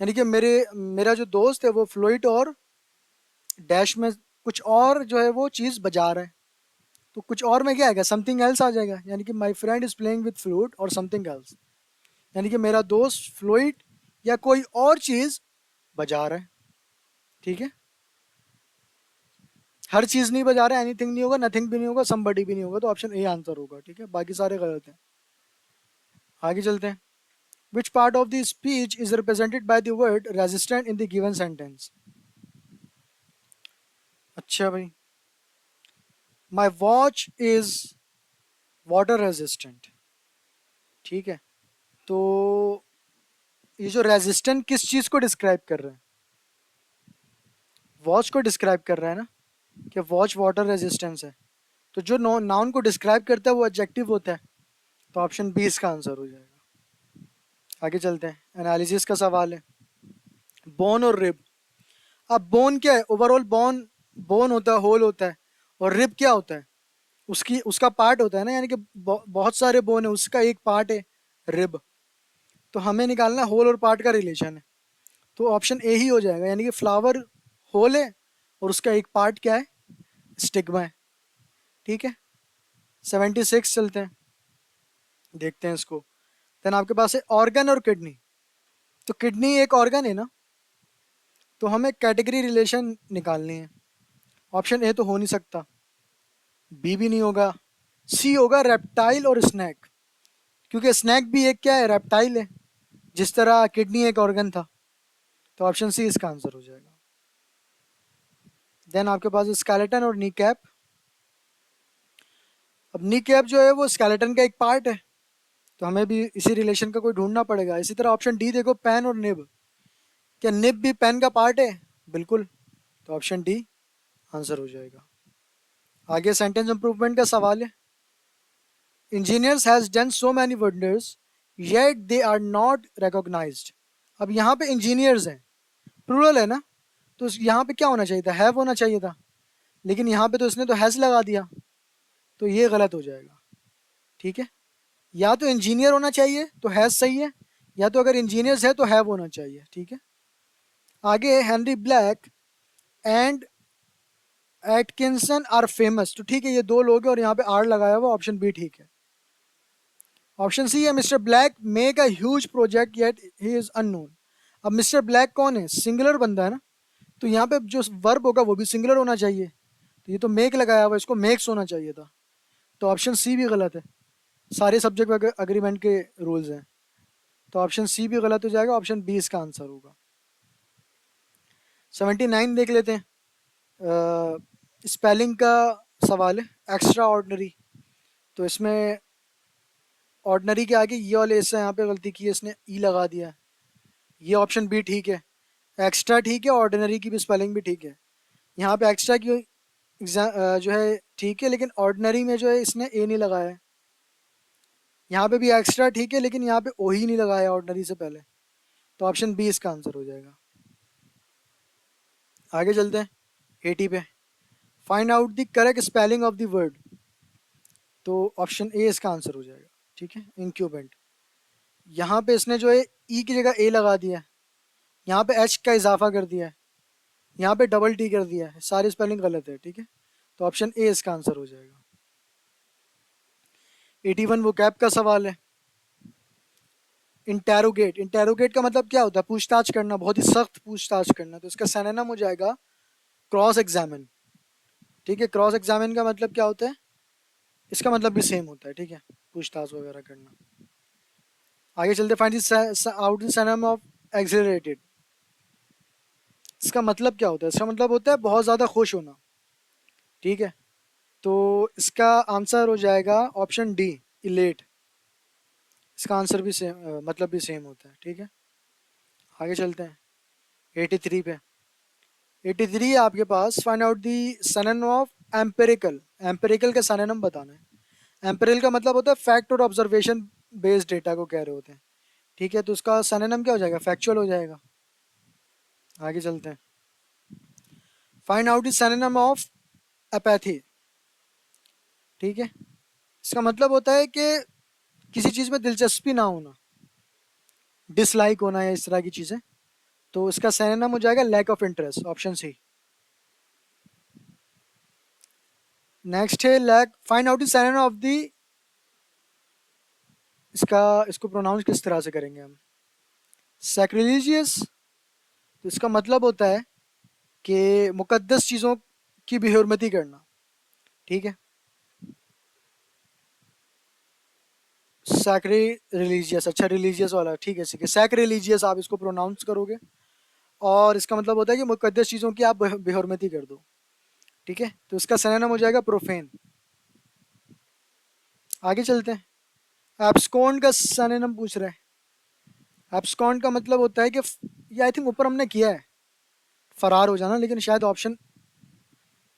यानी कि मेरा जो दोस्त है वो फ्लूइड और डैश में कुछ और जो है वो चीज़ बजा रहा है। तो कुछ और में क्या आएगा? समथिंग एल्स आ जाएगा। यानी कि my friend is playing with fluid और समथिंग एल्स, यानी कि मेरा दोस्त फ्लूइड या कोई और चीज़ बजा रहा है। ठीक है, हर चीज नहीं बजा रहा, एनीथिंग नहीं होगा, नथिंग भी नहीं होगा, समबडी भी नहीं होगा, तो ऑप्शन ए आंसर होगा। ठीक है, बाकी सारे गलत हैं। आगे चलते हैं। Which part of the speech is represented by the word resistant in the given sentence? अच्छा भाई, my watch is water resistant. ठीक है, तो ये जो रेजिस्टेंट किस चीज को डिस्क्राइब कर रहा है? वॉच को डिस्क्राइब कर रहा है ना, कि वॉच वाटर रेजिस्टेंस है। तो जो नाउन को डिस्क्राइब करता है वो एडजेक्टिव होता है, तो ऑप्शन बी इसका आंसर हो जाएगा। आगे चलते हैं, एनालिसिस का सवाल है। बोन और रिब। अब बोन क्या है? ओवरऑल बोन, बोन होता है, होल होता है। और रिब क्या होता है? उसकी उसका पार्ट होता है ना, यानी कि बहुत सारे बोन है, उसका एक पार्ट है रिब। तो हमें निकालना होल और पार्ट का रिलेशन है, तो ऑप्शन ए ही हो जाएगा, यानी कि फ्लावर होल है और उसका एक पार्ट क्या है? स्टिग्मा है। ठीक है, 76 चलते हैं, देखते हैं इसको। देन आपके पास है ऑर्गन और किडनी। तो किडनी एक ऑर्गन है ना, तो हमें कैटेगरी रिलेशन निकालनी है। ऑप्शन ए तो हो नहीं सकता, बी भी नहीं होगा, सी होगा रेप्टाइल और स्नैक, क्योंकि स्नैक भी एक क्या है? रेप्टाइल है, जिस तरह किडनी एक ऑर्गन था। तो ऑप्शन सी इसका आंसर हो जाएगा। देन आपके पास स्केलेटन और नी कैप। अब नी कैप जो है वो स्केलेटन का एक पार्ट है, तो हमें भी इसी रिलेशन का कोई ढूंढना पड़ेगा। इसी तरह ऑप्शन डी देखो, पेन और निब। क्या निब भी पेन का पार्ट है? बिल्कुल, तो ऑप्शन डी आंसर हो जाएगा। आगे सेंटेंस इंप्रूवमेंट का सवाल है। Engineers has done so many wonders yet they are not recognised. अब यहाँ पे इंजीनियर्स हैं, प्लूरल है ना, तो यहाँ पे क्या होना चाहिए था? हैव होना चाहिए था, लेकिन यहाँ पे तो इसने तो हैज लगा दिया, तो ये गलत हो जाएगा। ठीक है, या तो इंजीनियर होना चाहिए तो हैज सही है, या तो अगर इंजीनियर्स है तो हैव होना चाहिए। ठीक है, आगे Henry Black and Atkinson are famous. तो ठीक है, ये दो लोग हैं और यहाँ पे आर लगाया हुआ, ऑप्शन बी ठीक है। ऑप्शन सी है, mister black make a huge project yet he is unknown. अब मिस्टर ब्लैक कौन है? सिंगुलर बंदा है ना, तो यहाँ पे जो वर्ब होगा वो भी सिंगुलर होना चाहिए, तो ये तो मेक लगाया हुआ, इसको मेक्स होना चाहिए था। तो ऑप्शन सी भी गलत है, सारे सब्जेक्ट अग्रीमेंट के रूल्स हैं, तो ऑप्शन सी भी गलत हो जाएगा, ऑप्शन बी इसका आंसर होगा। 79 देख लेते हैं, स्पेलिंग का सवाल है, एक्स्ट्रा ऑर्डनरी। तो इसमें ऑर्डनरी के आगे ये वाले इससे यहाँ पे गलती की है, इसने ई लगा दिया है। ये ऑप्शन बी ठीक है, एक्स्ट्रा ठीक है, ऑर्डिनरी की भी स्पेलिंग भी ठीक है। यहाँ पे एक्स्ट्रा की जो है ठीक है, लेकिन ऑर्डिनरी में जो है इसने ए नहीं लगाया है। यहाँ पे भी एक्स्ट्रा ठीक है, लेकिन यहाँ पे ओ ही नहीं लगाया ऑर्डिनरी से पहले, तो ऑप्शन बी इसका आंसर हो जाएगा। आगे चलते हैं 80 पे। Find out the correct spelling of the word. तो ऑप्शन ए इसका आंसर हो जाएगा। ठीक है, इंक्यूबेंट। यहाँ पे इसने जो है ई की जगह ए लगा दिया है, यहाँ पे एच का इजाफा कर दिया है, यहाँ पे डबल टी कर दिया है, सारी स्पेलिंग गलत है। ठीक है, तो ऑप्शन ए इसका आंसर हो जाएगा। 81 वो कैप का सवाल है। इंटेरोगेट, इंटेरोगेट का मतलब क्या होता है? पूछताछ करना, बहुत ही सख्त पूछताछ करना, तो इसका सिनोनिम हो जाएगा क्रॉस एग्जामिन। ठीक है, क्रॉस एग्जामिन का मतलब क्या होता है? इसका मतलब भी सेम होता है। ठीक है, पूछताछ वगैरह करना। आगे चलते, find out the synonym of accelerated. इसका मतलब क्या होता है? इसका मतलब होता है बहुत ज़्यादा खुश होना। ठीक है, तो इसका आंसर हो जाएगा ऑप्शन डी, इलेट। इसका आंसर भी सेम, मतलब भी सेम होता है। ठीक है, आगे चलते हैं 83 पे। 83 है आपके पास, find out the synonym of empirical. Empirical का सिनोनिम बताना है। एम्पेरिकल का मतलब होता है फैक्ट और ऑब्जर्वेशन बेस्ड डेटा को कह रहे होते हैं। ठीक है, तो उसका सिनोनिम क्या हो जाएगा? फैक्चुअल हो जाएगा। आगे चलते हैं, find out the synonym of apathy. ठीक है, इसका मतलब होता है कि किसी चीज़ में दिलचस्पी ना होना, डिसलाइक होना या इस तरह की चीज़ें, तो इसका सिनोनिम हो जाएगा lack of interest, option C. Next है lack, find out the synonym of the, इसको प्रोनाउंस किस तरह से करेंगे हम? सैक्रिलीजियस। तो इसका मतलब होता है कि मुकद्दस चीज़ों की बेहुरमती करना, ठीक है। सैक्री रिलीजियस, अच्छा रिलीजियस वाला, ठीक है ठीक है, सैक रिलीजियस आप इसको प्रोनाउंस करोगे, और इसका मतलब होता है कि मुकद्दस चीज़ों की आप बेहुरमती कर दो, ठीक है। तो इसका सिनोनिम हो जाएगा प्रोफेन। आगे चलते हैं। एब्सकॉन्ड का सिनोनिम पूछ रहा है। एब्सकॉन्ड का मतलब होता है कि ये आई थिंक ऊपर हमने किया है, फरार हो जाना, लेकिन शायद ऑप्शन,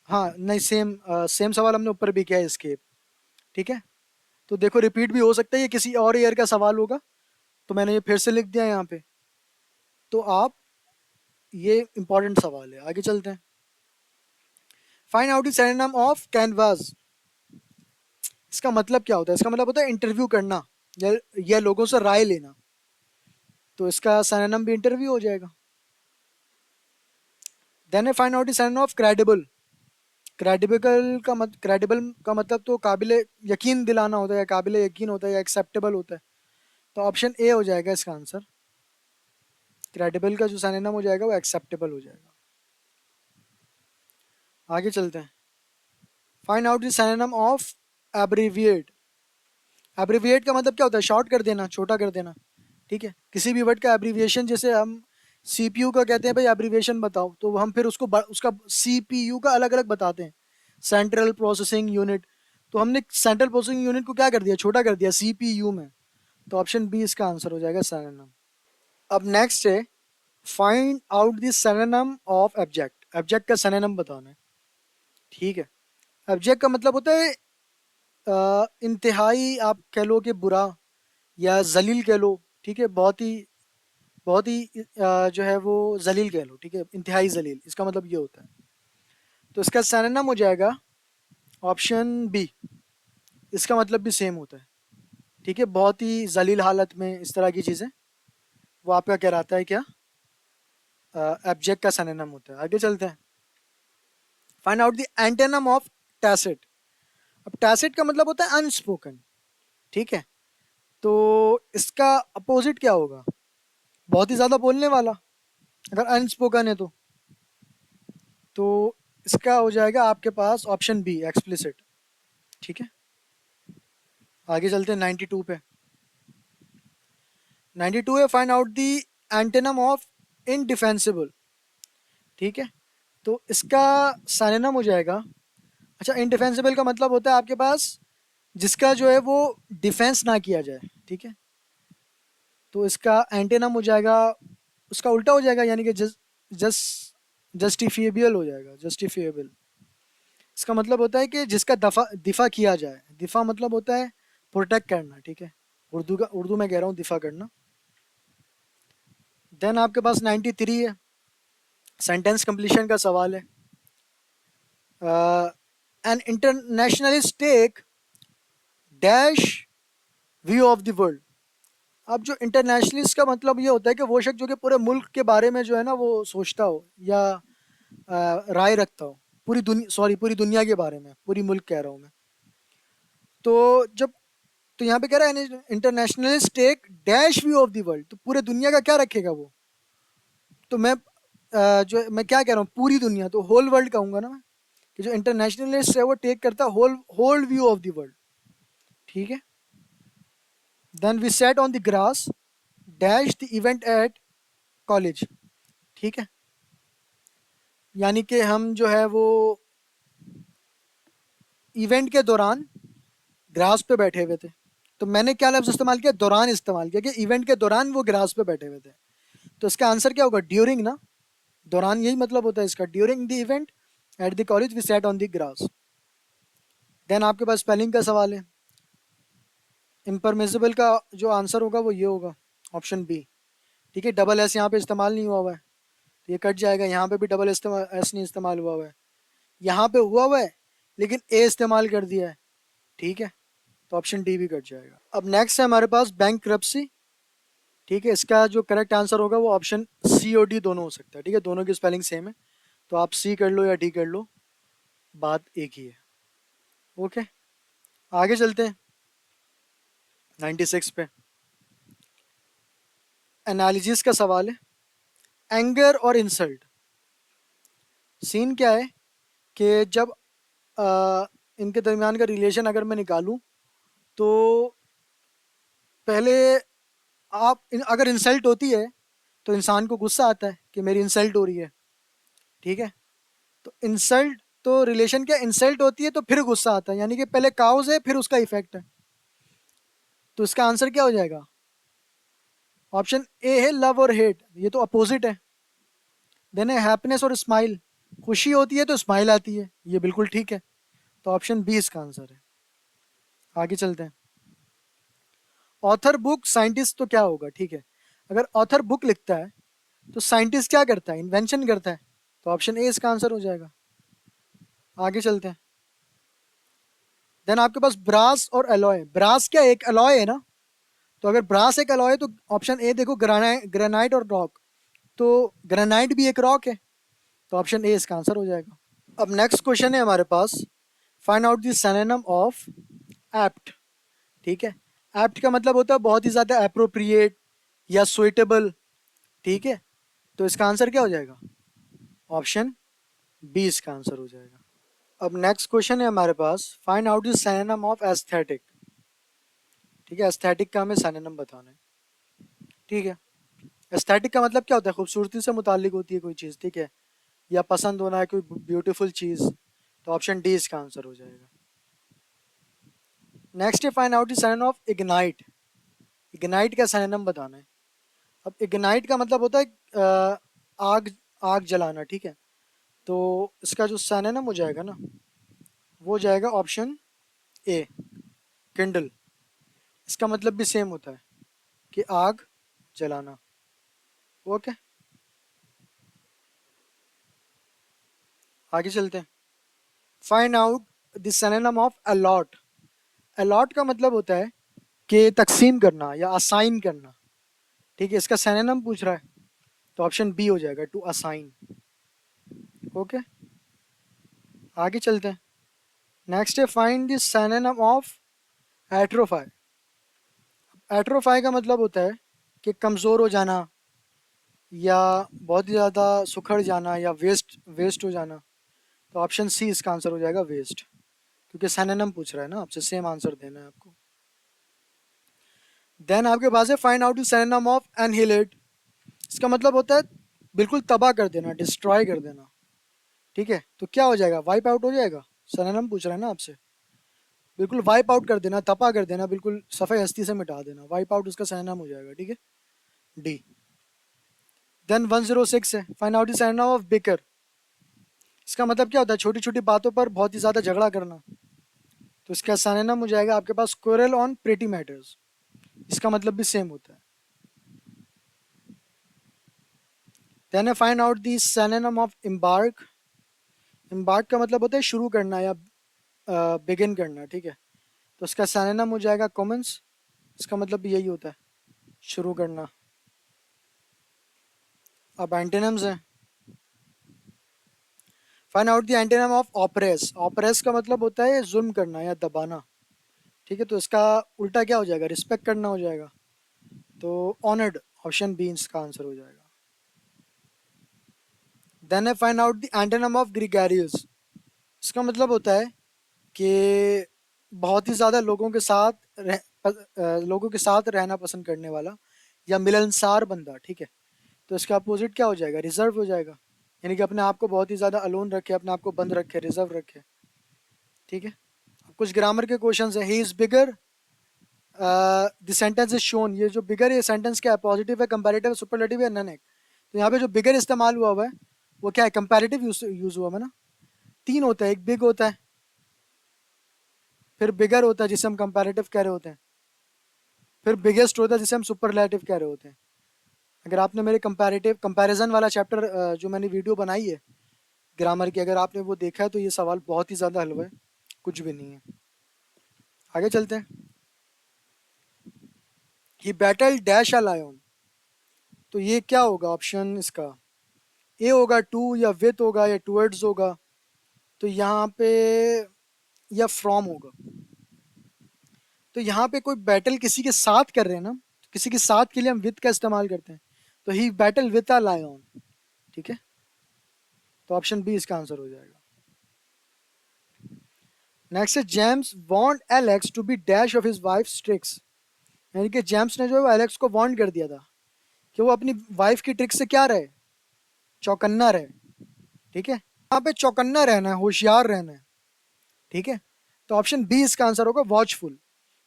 हाँ नहीं, सेम सेम सवाल हमने ऊपर भी किया है, एस्केप, ठीक है। तो देखो रिपीट भी हो सकता है, ये किसी और ईयर का सवाल होगा, तो मैंने ये फिर से लिख दिया यहाँ पे। तो आप, ये इंपॉर्टेंट सवाल है, आगे चलते हैं। Find out the synonym of canvas. इसका मतलब क्या होता है? इसका मतलब होता है इंटरव्यू करना, या लोगों से राय लेना। तो इसका सिनोनिम भी इंटरव्यू हो जाएगा। Then find out the synonym of credible. Credible का मतलब तो काबिल यकीन दिलाना होता है, या काबिल यकीन होता है, या एक्सेप्टेबल होता है। तो ऑप्शन ए हो जाएगा इसका आंसर। क्रेडिबल का जो सिनोनिम हो जाएगा वो एक्सेप्टेबल हो जाएगा। आगे चलते हैं। Find out the synonym of abbreviate. Abbreviate का मतलब क्या होता है? शॉर्ट कर देना, छोटा कर देना, ठीक है। किसी भी वर्ड का एब्रीविएशन, जैसे हम सीपीयू का कहते हैं भाई एब्रीविएशन बताओ, तो हम फिर उसका सीपीयू का अलग अलग बताते हैं, सेंट्रल प्रोसेसिंग यूनिट। तो हमने सेंट्रल प्रोसेसिंग यूनिट को क्या कर दिया? छोटा कर दिया सीपीयू में। तो ऑप्शन बी इसका आंसर हो जाएगा, सिनोनिम। अब नेक्स्ट है, find out the synonym of abject. Abject का सिनोनिम बताना है, ठीक है। एब्जेक्ट का मतलब होता है इंतहाई, आप कह लो कि बुरा, या जलील कह लो, ठीक है। बहुत ही जो है वो जलील कह लो, ठीक है, इंतहाई जलील, इसका मतलब ये होता है। तो इसका सिनोनिम हो जाएगा ऑप्शन बी। इसका मतलब भी सेम होता है, ठीक है। बहुत ही जलील हालत में, इस तरह की चीज़ें, वो आपका कहलाता है क्या? एब्जेक्ट का सिनोनिम होता है। आगे चलते हैं। Find out the antonym of tacit. अब टैसिट का मतलब होता है अनस्पोकन, ठीक है। तो इसका अपोजिट क्या होगा? बहुत ही ज्यादा बोलने वाला, अगर अनस्पोकन है तो इसका हो जाएगा आपके पास ऑप्शन बी, एक्सप्लिसिट, ठीक है। आगे चलते हैं 92 पे। 92 है, find out the antonym of indefensible, ठीक है। तो इसका सिनोनिम हो जाएगा, अच्छा, इनडिफेंसिबल का मतलब होता है आपके पास जिसका जो है वो डिफेंस ना किया जाए, ठीक है। तो इसका एंटेनम हो जाएगा, उसका उल्टा हो जाएगा, यानी कि जस्ट जस्टिफिएबल हो जाएगा, जस्टिफिएबल। इसका मतलब होता है कि जिसका दिफा किया जाए। दिफा मतलब होता है प्रोटेक्ट करना, ठीक है। उर्दू में कह रहा हूँ, दिफा करना। देन आपके पास 93 है, सेंटेंस कंप्लीशन का सवाल है। An internationalist take dash view of the world. अब जो इंटरनेशनलिस्ट का मतलब ये होता है कि वो शख्स जो कि पूरे मुल्क के बारे में जो है ना वो सोचता हो, या राय रखता हो, पूरी दुनिया, सॉरी पूरी दुनिया के बारे में, पूरी मुल्क कह रहा हूँ मैं। तो जब, तो यहाँ पे कह रहा है internationalist take dash view of the world, तो पूरे दुनिया का क्या रखेगा वो? तो मैं जो मैं क्या कह रहा हूँ, पूरी दुनिया, तो होल वर्ल्ड कहूंगा ना मैं, कि जो इंटरनेशनलिस्ट है वो टेक करता है whole whole view of the world, ठीक है। Then we set on the grass dash the event at college, ठीक है। यानी कि हम जो है वो इवेंट के दौरान ग्रास पे बैठे हुए थे। तो मैंने क्या लफ्ज इस्तेमाल किया? दौरान इस्तेमाल किया, कि इवेंट के दौरान वो ग्रास पे बैठे हुए थे। तो इसका आंसर क्या होगा? ड्यूरिंग ना, दौरान यही मतलब होता है इसका। During the event at the college we set on the grass. Then आपके पास स्पेलिंग का सवाल है। इम्परमिसिबल का जो आंसर होगा वो ये होगा, ऑप्शन बी, ठीक है। डबल एस यहाँ पे इस्तेमाल नहीं हुआ हुआ है, तो ये कट जाएगा। यहाँ पे भी डबल इस्तेमाल एस नहीं इस्तेमाल हुआ हुआ है, यहाँ पे हुआ हुआ है लेकिन ए इस्तेमाल कर दिया है, ठीक है। तो ऑप्शन डी भी कट जाएगा। अब नेक्स्ट है हमारे पास बैंक, ठीक है। इसका जो करेक्ट आंसर होगा वो ऑप्शन सी और डी दोनों हो सकता है, ठीक है। दोनों की स्पेलिंग सेम है, तो आप सी कर लो या डी कर लो, बात एक ही है। ओके, आगे चलते हैं 96 पे। एनालिसिस का सवाल है, एंगर और इंसल्ट। सीन क्या है कि जब इनके दरमियान का रिलेशन अगर मैं निकालूं तो पहले अगर इंसल्ट होती है तो इंसान को गुस्सा आता है कि मेरी इंसल्ट हो रही है, ठीक है। तो इंसल्ट, तो रिलेशन क्या, इंसल्ट होती है तो फिर गुस्सा आता है, यानी कि पहले काउज है फिर उसका इफेक्ट है। तो इसका आंसर क्या हो जाएगा? ऑप्शन ए है लव और हेट, ये तो अपोजिट है। देन है हैप्पीनेस और स्माइल, खुशी होती है तो स्माइल आती है, ये बिल्कुल ठीक है। तो ऑप्शन बी इसका आंसर है। आगे चलते हैं। ऑथर बुक साइंटिस्ट तो क्या होगा, ठीक है। अगर ऑथर बुक लिखता है तो साइंटिस्ट क्या करता है, इन्वेंशन करता है। तो ऑप्शन ए इसका आंसर हो जाएगा। आगे चलते हैं। देन आपके पास ब्रास और एलॉय, ब्रास क्या एक एलॉय है ना, तो अगर ब्रास एक एलॉय है तो ऑप्शन ए देखो, ग्रेनाइट और रॉक, तो ग्रेनाइट भी एक रॉक है, तो ऑप्शन ए इसका आंसर हो जाएगा। अब नेक्स्ट क्वेश्चन है हमारे पास, find out the synonym of apt, ठीक है। एप्ट का मतलब होता है बहुत ही ज़्यादा अप्रोप्रिएट या सुइटेबल, ठीक है। तो इसका आंसर क्या हो जाएगा? ऑप्शन बी इसका आंसर हो जाएगा। अब नेक्स्ट क्वेश्चन है हमारे पास, find out the synonym of aesthetic, ठीक है। एस्थेटिक का हमें सिनोनिम बताना है, ठीक है। एस्थेटिक का मतलब क्या होता है? खूबसूरती से मुताल्लिक होती है कोई चीज़, ठीक है, या पसंद होना है कोई ब्यूटीफुल चीज़। तो ऑप्शन डी इसका आंसर हो जाएगा। नेक्स्ट है find out the synonym of ignite, ignite का सिनोनिम बताना है। अब इग्नाइट का मतलब होता है आग, आग जलाना, ठीक है। तो इसका जो सिनोनिम हो जाएगा ना, वो जाएगा ऑप्शन ए, किंडल। इसका मतलब भी सेम होता है कि आग जलाना। ओके, आगे चलते हैं। Find out the synonym of allot, allot का मतलब होता है कि तकसीम करना या असाइन करना, ठीक है। इसका सिनोनिम पूछ रहा है, तो ऑप्शन बी हो जाएगा, टू असाइन। ओके, आगे चलते हैं। नेक्स्ट है फाइंड द सिनोनिम ऑफ एट्रोफाई, एट्रोफाई का मतलब होता है कि कमज़ोर हो जाना या बहुत ही ज़्यादा सुखड़ जाना या वेस्ट वेस्ट हो जाना। तो ऑप्शन सी इसका आंसर हो जाएगा, वेस्ट, क्योंकि सिनोनिम पूछ रहा है ना आपसे, सेम आंसर देना है आपको। देन आपके पास है find out the synonym of annihilate, इसका मतलब होता है बिल्कुल तबाह कर देना, डिस्ट्रॉय कर देना, ठीक है। तो क्या हो जाएगा? वाइप आउट हो जाएगा, सिनोनिम पूछ रहा है ना आपसे। बिल्कुल वाइप आउट कर देना, तबाह कर देना, बिल्कुल सफ़े हस्ती से मिटा देना, वाइप आउट उसका सिनोनिम हो जाएगा, ठीक है, डी। देन 106 है, find out the synonym of beaker, इसका मतलब क्या होता है? छोटी छोटी बातों पर बहुत ही ज़्यादा झगड़ा करना। तो इसका सिनोनिम हो जाएगा आपके पास, क्वेरल ऑन प्रेटी मैटर्स, इसका मतलब भी सेम होता है। Then find out the synonym of embark, embark का मतलब होता है शुरू करना या बिगिन करना, ठीक है। तो इसका सिनोनिम हो जाएगा कॉमन्स, इसका मतलब भी यही होता है, शुरू करना। अब एंटोनिम्स हैं, find out the antonym of oppress, oppress का मतलब होता है जुल्म करना या दबाना, ठीक है। तो इसका उल्टा क्या हो जाएगा? रिस्पेक्ट करना हो जाएगा, तो ऑनर्ड, ऑप्शन बी इसका आंसर हो जाएगा। Then find out the antonym of gregarious, इसका मतलब होता है कि बहुत ही ज़्यादा लोगों के साथ रहना पसंद करने वाला या मिलनसार बंदा, ठीक है। तो इसका अपोजिट क्या हो जाएगा? रिजर्व हो जाएगा, यानी कि अपने आप को बहुत ही ज़्यादा अलोन रखे, अपने आप को बंद रखे, रिजर्व रखे, ठीक है। अब कुछ ग्रामर के क्वेश्चन है। He is bigger, the sentence is shown, ये जो बिगर, ये सेंटेंस क्या है? पॉजिटिव है, कंपैरेटिव है, सुपरलेटिव है, नन है। तो यहाँ पे जो बिगर इस्तेमाल हुआ हुआ है वो क्या है? कंपैरेटिव यूज हुआ है ना। तीन होता है, एक बिग होता है, फिर बिगर होता है जिसे हम कंपैरेटिव कह रहे होते हैं, फिर बिगेस्ट होता है जिसे हम सुपरलेटिव कह रहे होते हैं। अगर आपने मेरे कंपैरेटिव कंपैरिजन वाला चैप्टर जो मैंने वीडियो बनाई है ग्रामर की, अगर आपने वो देखा है तो ये सवाल बहुत ही ज़्यादा हलवा है, कुछ भी नहीं है। आगे चलते हैं। ही बैटल डैश अ लायन, तो ये क्या होगा ऑप्शन इसका? ए होगा टू, या विथ होगा, या टूवर्ड्स होगा। तो यहाँ पे या फ्रॉम होगा। तो यहाँ पे कोई बैटल किसी के साथ कर रहे हैं ना, तो किसी के साथ के लिए हम विथ का इस्तेमाल करते हैं। तो ही बैटल विथ अ लायन, ठीक है। तो ऑप्शन बी इसका आंसर हो जाएगा। नेक्स्ट है James want Alex to be dash of his wife tricks, यानी कि जेम्स ने जो है वो एलेक्स को वार्न कर दिया था कि वो अपनी वाइफ की ट्रिक से क्या रहे, चौकन्ना रहे। ठीक है, यहाँ पे चौकन्ना रहना है, होशियार रहना है। ठीक है, तो ऑप्शन बी इसका आंसर होगा, वॉचफुल,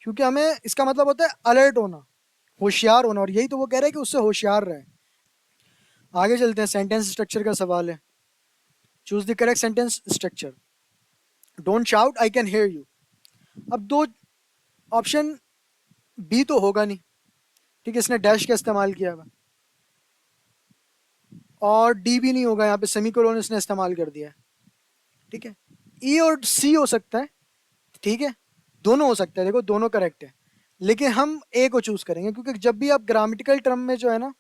क्योंकि हमें इसका मतलब होता है अलर्ट होना, होशियार होना, और यही तो वो कह रहे हैं कि उससे होशियार रहे। आगे चलते हैं, सेंटेंस स्ट्रक्चर का सवाल है। Choose the correct sentence structure. Don't shout I can hear you. अब दो ऑप्शन, बी तो होगा नहीं, ठीक है, इसने डैश का इस्तेमाल किया हुआ, और डी भी नहीं होगा, यहाँ पे सेमीकोलन इसने इस्तेमाल कर दिया है। ठीक है, ई और सी हो सकता है। ठीक है, दोनों हो सकता है, देखो दोनों करेक्ट है, लेकिन हम ए को चूज करेंगे, क्योंकि जब भी आप ग्रामेटिकल टर्म में जो है ना,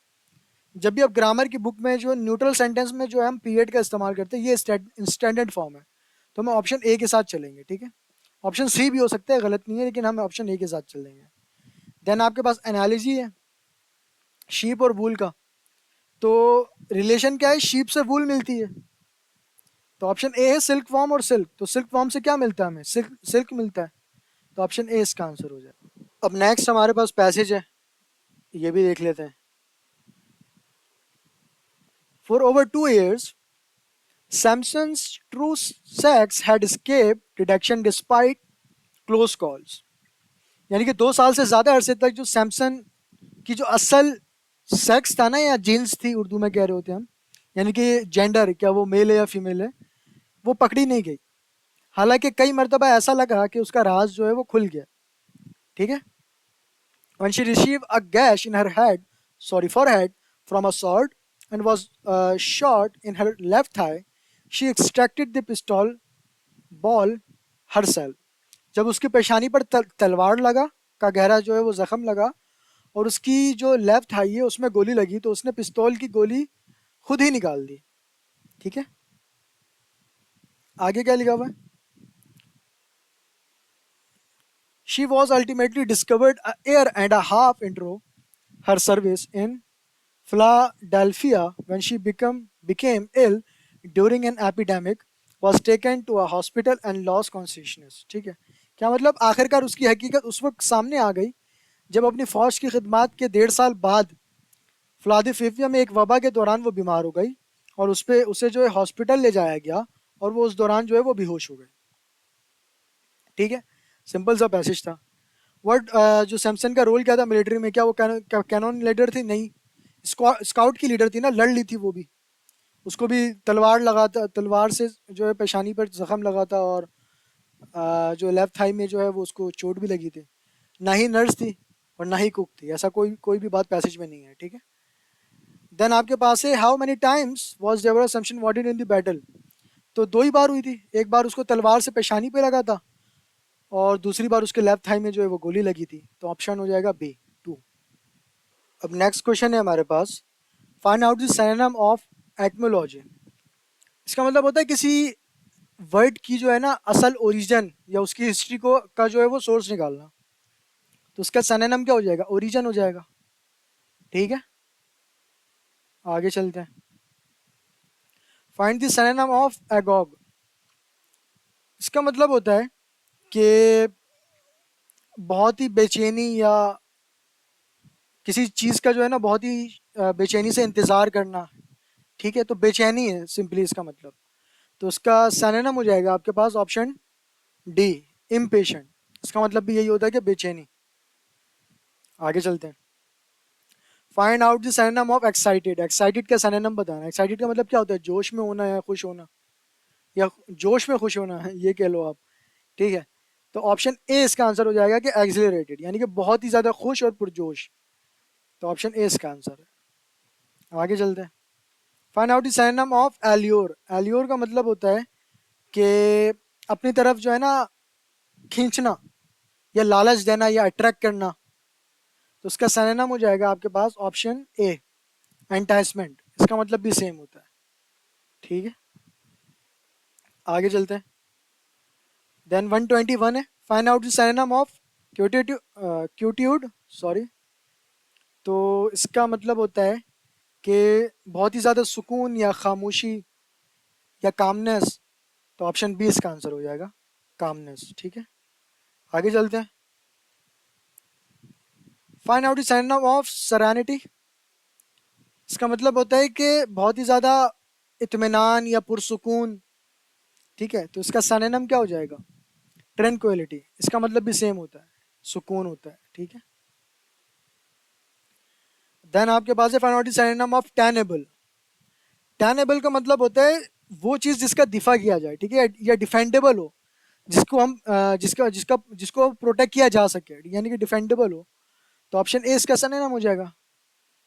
जब भी आप ग्रामर की बुक में जो न्यूट्रल सेंटेंस में जो है हम पीरियड का इस्तेमाल करते हैं, ये स्टैंडर्ड फॉर्म है, तो हम ऑप्शन ए के साथ चलेंगे। ठीक है, ऑप्शन सी भी हो सकता है, गलत नहीं है, लेकिन हम ऑप्शन ए के साथ चलेंगे। देन आपके पास एनालॉजी है शीप और वूल का, तो रिलेशन क्या है, शीप से वूल मिलती है, तो ऑप्शन ए है सिल्क वॉर्म और सिल्क, तो सिल्क वॉर्म से क्या मिलता है हमें, सिल्क सिल्क मिलता है, तो ऑप्शन ए इसका आंसर हो जाए। अब नेक्स्ट हमारे पास पैसेज है, ये भी देख लेते हैं। For over 2 years Samson's true sex had escaped detection despite close calls, यानी कि 2 साल से ज्यादा अरसे तक जो सैमसन की जो असल सेक्स था ना, या जीन्स थी उर्दू में कह रहे होते हैं हम, यानी कि जेंडर, क्या वो मेल है या फीमेल है, वो पकड़ी नहीं गई। हालांकि कई मरतबा ऐसा लगा कि उसका राज जो है वो खुल गया। ठीक है, when she received a gash in her head, sorry, forehead from a sword and was shot in her left thigh, she extracted the pistol ball herself. जब उसकी पेशानी पर तलवार लगा का गहरा जो है वो जख्म लगा, और उसकी जो लेफ्ट थाई है उसमें गोली लगी, तो उसने पिस्तौल की गोली खुद ही निकाल दी। ठीक है, आगे क्या लिखा हुआ है, she was ultimately discovered a year and a half into her service in Philadelphia when she became ill during an epidemic, was taken to a hospital and lost consciousness। ठीक है, क्या मतलब, आखिरकार उसकी हकीकत उस वक्त सामने आ गई जब अपनी फौज की खिदमत के 1.5 साल बाद फिलाडेल्फिया में एक वबा के दौरान वो बीमार हो गई, और उसे जो है हॉस्पिटल ले जाया गया, और वो उस दौरान जो है वो बेहोश हो गई। ठीक है, सिंपल सा पैसेज था। वर्ड जो सैमसन का रोल क्या था मिलिट्री में, क्या वो कैनन लीडर थी, नहीं, स्काउट की लीडर थी ना, लड़ ली थी वो भी, उसको भी तलवार से जो है पेशानी पर जख्म लगा था, और जो लेफ्ट थाई में जो है वो उसको चोट भी लगी थी। ना ही नर्स थी और ना ही कुक थी, ऐसा कोई कोई भी बात पैसेज में नहीं है। ठीक है, देन आपके पास है how many times was their assumption voted in the battle, तो 2 ही बार हुई थी, एक बार उसको तलवार से पेशानी पे लगा था, और दूसरी बार उसके लेफ्ट थाई में जो है वो गोली लगी थी, तो ऑप्शन हो जाएगा बी 2। अब नेक्स्ट क्वेश्चन है हमारे पास, find out the synonym of etymology. इसका मतलब होता है किसी वर्ड की जो है ना असल ओरिजिन या उसकी हिस्ट्री को का जो है वो सोर्स निकालना, तो उसका सिनोनिम क्या हो जाएगा, ओरिजिन हो जाएगा। ठीक है, आगे चलते हैं। Find the synonym of agog. इसका मतलब होता है कि बहुत ही बेचैनी, या किसी चीज़ का जो है ना बहुत ही बेचैनी से इंतज़ार करना। ठीक है, तो बेचैनी है सिंपली इसका मतलब, तो उसका सिनोनिम हो जाएगा आपके पास ऑप्शन डी, इम्पेशेंट। इसका मतलब भी यही होता है कि बेचैनी। आगे चलते हैं, find out the synonym of excited. Excited का सिनोनिम बताना। एक्साइटेड का मतलब क्या होता है, जोश में होना या खुश होना, या जोश में खुश होना है, ये कह लो आप। ठीक है, तो ऑप्शन ए इसका आंसर हो जाएगा कि एक्सिलरेटेड, यानी कि बहुत ही ज़्यादा खुश और पुरजोश, तो ऑप्शन ए इसका आंसर है। आगे चलते हैं, find out the synonym of allure. Allure का मतलब होता है कि अपनी तरफ जो है ना खींचना, या लालच देना, या अट्रैक्ट करना, तो उसका सिनोनिम हो जाएगा आपके पास ऑप्शन ए, एंटाइसमेंट। इसका मतलब भी सेम होता है। ठीक है, आगे चलते हैं, देन 121 है, find out the synonym of quietude, sorry, तो इसका मतलब होता है कि बहुत ही ज़्यादा सुकून या खामोशी या कामनेस, तो ऑप्शन बी इसका आंसर हो जाएगा। कामनेस, ठीक है। आगे चलते हैं। Find out the synonym of serenity. इसका मतलब होता है कि बहुत ही ज़्यादा इत्मीनान या पुरसुकून, ठीक है। तो इसका सिनोनिम क्या हो जाएगा? ट्रैंक्विलिटी। इसका मतलब भी सेम होता है, सुकून होता है, ठीक है। देन आपके पास है find out the synonym of tenable. Tenable का मतलब होता है वो चीज़ जिसका दिफा किया जाए, ठीक है, या डिफेंडेबल हो, जिसको हम जिसका जिसका जिसको प्रोटेक्ट किया जा सके, यानी कि डिफेंडेबल हो। तो ऑप्शन ए इसका सिनोनिम हो जाएगा,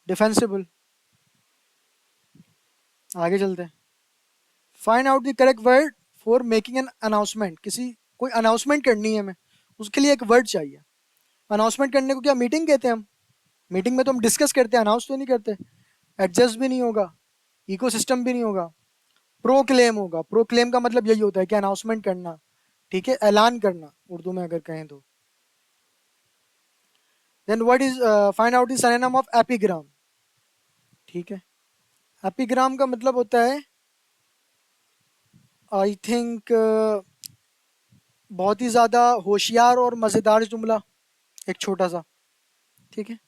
डिफेंसिबल। आगे चलते हैं। Find out the correct word for making an announcement. किसी कोई अनाउंसमेंट करनी है हमें, उसके लिए एक वर्ड चाहिए। अनाउंसमेंट करने को क्या मीटिंग कहते हैं हम? मीटिंग में तो हम डिस्कस करते हैं, अनाउंस तो नहीं करते। एडजस्ट भी नहीं होगा, इकोसिस्टम भी नहीं होगा। प्रोक्लेम होगा। प्रोक्लेम का मतलब यही होता है कि अनाउंसमेंट करना, ठीक है, ऐलान करना उर्दू में अगर कहें तो। Then what is find out the synonym of epigram, ठीक है। एपिग्राम का मतलब होता है आई थिंक बहुत ही ज़्यादा होशियार और मज़ेदार जुमला, एक छोटा सा, ठीक है।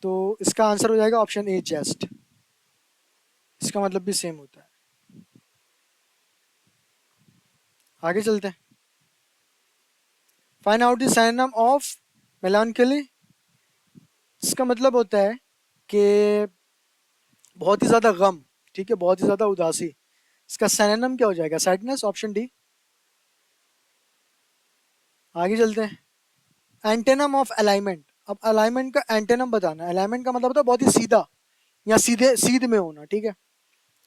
तो इसका आंसर हो जाएगा ऑप्शन ए, जेस्ट। इसका मतलब भी सेम होता है। आगे चलते हैं। Find out the synonym of melancholy. इसका मतलब होता है कि बहुत ही ज़्यादा गम, ठीक है, बहुत ही ज़्यादा उदासी। इसका सिनोनिम क्या हो जाएगा? Sadness, option D. आगे चलते हैं। एंटेनम ऑफ अलाइनमेंट। अब अलाइनमेंट का एंटेनम बताना है। अलाइनमेंट का मतलब होता है बहुत ही सीधा या सीधे सीध में होना, ठीक है,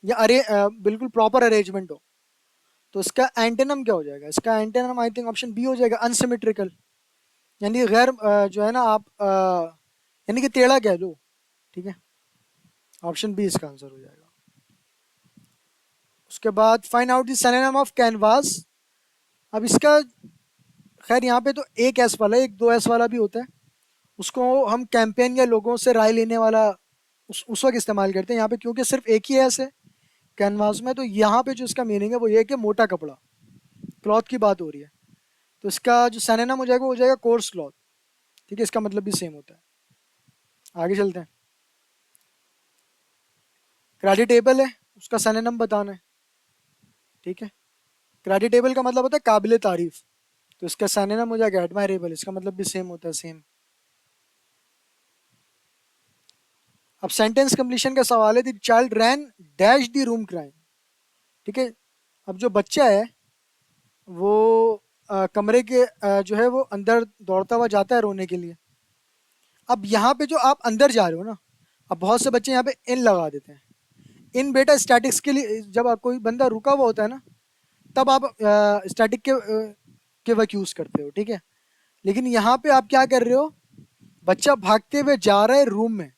या बिल्कुल प्रॉपर अरेंजमेंट हो। तो इसका एंटेनम क्या हो जाएगा? इसका antonym I think option B हो जाएगा, अनसिमेट्रिकल। यानी गैर जो है ना आप यानी कि टेढ़ा कह दो, ठीक है। ऑप्शन बी इसका आंसर हो जाएगा। उसके बाद find out the synonym of canvas. अब इसका खैर यहाँ पे तो एक एस वाला है, एक दो एस वाला भी होता है। उसको हम कैंपेन या लोगों से राय लेने वाला उस वक्त इस्तेमाल करते हैं। यहाँ पे क्योंकि सिर्फ एक ही एस है कैनवास में, तो यहाँ पे जो इसका मीनिंग है वो ये है कि मोटा कपड़ा, क्लॉथ की बात हो रही है। तो इसका जो सिनोनिम हो जाएगा वो हो जाएगा कोर्स क्लॉथ, ठीक है। इसका मतलब भी सेम होता है। आगे चलते हैं। क्रेडिटेबल है, उसका सिनोनिम बताना है, ठीक है। क्रेडिटेबल का मतलब होता है काबिल तारीफ। तो इसका सिनोनिम हो जाएगा एडमायरेबल। इसका मतलब भी सेम होता है, सेम। अब सेंटेंस कंप्लीशन का सवाल है, the child ran dash the room crime, ठीक है। अब जो बच्चा है वो कमरे के जो है वो अंदर दौड़ता हुआ जाता है रोने के लिए। अब यहाँ पे जो आप अंदर जा रहे हो ना, अब बहुत से बच्चे यहाँ पे इन लगा देते हैं। इन बेटा स्टैटिक्स के लिए, जब आप कोई बंदा रुका हुआ होता है ना, तब आप स्टैटिक के वर्क यूज़ करते हो, ठीक है। लेकिन यहाँ पे आप क्या कर रहे हो? बच्चा भागते हुए जा रहा है रूम में,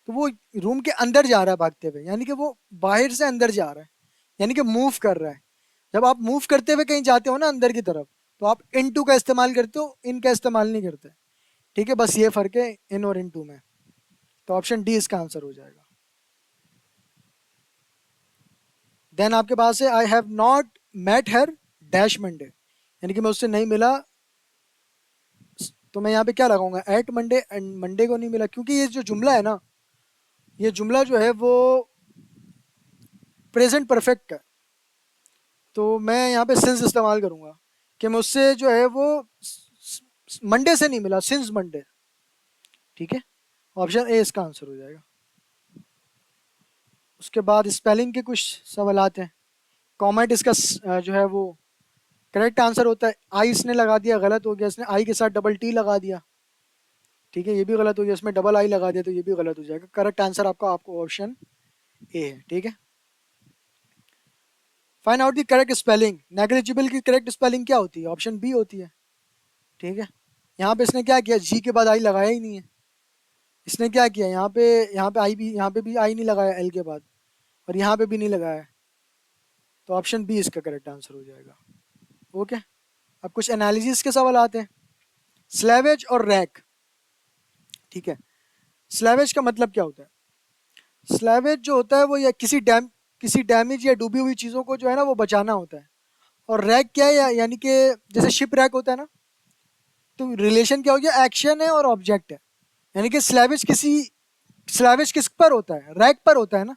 तो वो रूम के अंदर जा रहा है भागते हुए, यानी कि वो बाहर से अंदर जा रहा है, यानी कि मूव कर रहा है। जब आप मूव करते हुए कहीं जाते हो ना अंदर की तरफ, तो आप इन टू का इस्तेमाल करते हो, इन का इस्तेमाल नहीं करते, ठीक है। बस ये फर्क है इन और इन टू में। तो ऑप्शन डी इसका आंसर हो जाएगा। देन आपके पास है I have not met her dash Monday, यानी कि मैं उससे नहीं मिला। तो मैं यहाँ पे क्या लगाऊंगा? एट मंडे, एंड मंडे को नहीं मिला, क्योंकि ये जो जुमला है ना, ये जुमला जो है वो प्रेजेंट परफेक्ट है। तो मैं यहाँ पे सिंस इस्तेमाल करूंगा कि मैं उससे जो है वो मंडे से नहीं मिला, सिंस मंडे, ठीक है। ऑप्शन ए इसका आंसर हो जाएगा। उसके बाद स्पेलिंग के कुछ सवाल आते हैं। कॉमेट इसका जो है वो करेक्ट आंसर होता है। आई इसने लगा दिया, गलत हो गया। इसने आई के साथ डबल टी लगा दिया, ठीक है, ये भी गलत हो गया। इसमें डबल आई लगा दिया, तो ये भी गलत हो जाएगा। करेक्ट आंसर आपका आपको ऑप्शन ए है, ठीक है। Find out the correct spelling. Negligible की करेक्ट स्पेलिंग क्या होती है? ऑप्शन बी होती है, ठीक है। यहाँ पे इसने क्या किया? जी के बाद आई लगाया ही नहीं है। इसने क्या किया? यहाँ पे आई भी, यहाँ पे भी आई नहीं लगाया एल के बाद, और यहाँ पे भी नहीं लगाया है। तो ऑप्शन बी इसका करेक्ट आंसर हो जाएगा। ओके। अब कुछ एनालिसिस के सवाल आते हैं। स्लैवेज और रैक, ठीक है। स्लैवेज का मतलब क्या होता है? स्लैवेज जो होता है वो या किसी डैमेज या डूबी हुई चीज़ों को जो है ना वो बचाना होता है। और रैक क्या है, यानी कि जैसे शिप रैक होता है ना, तो रिलेशन क्या हो गया, एक्शन है और ऑब्जेक्ट है। यानी कि स्लैविश किस पर होता है, रैक पर होता है ना।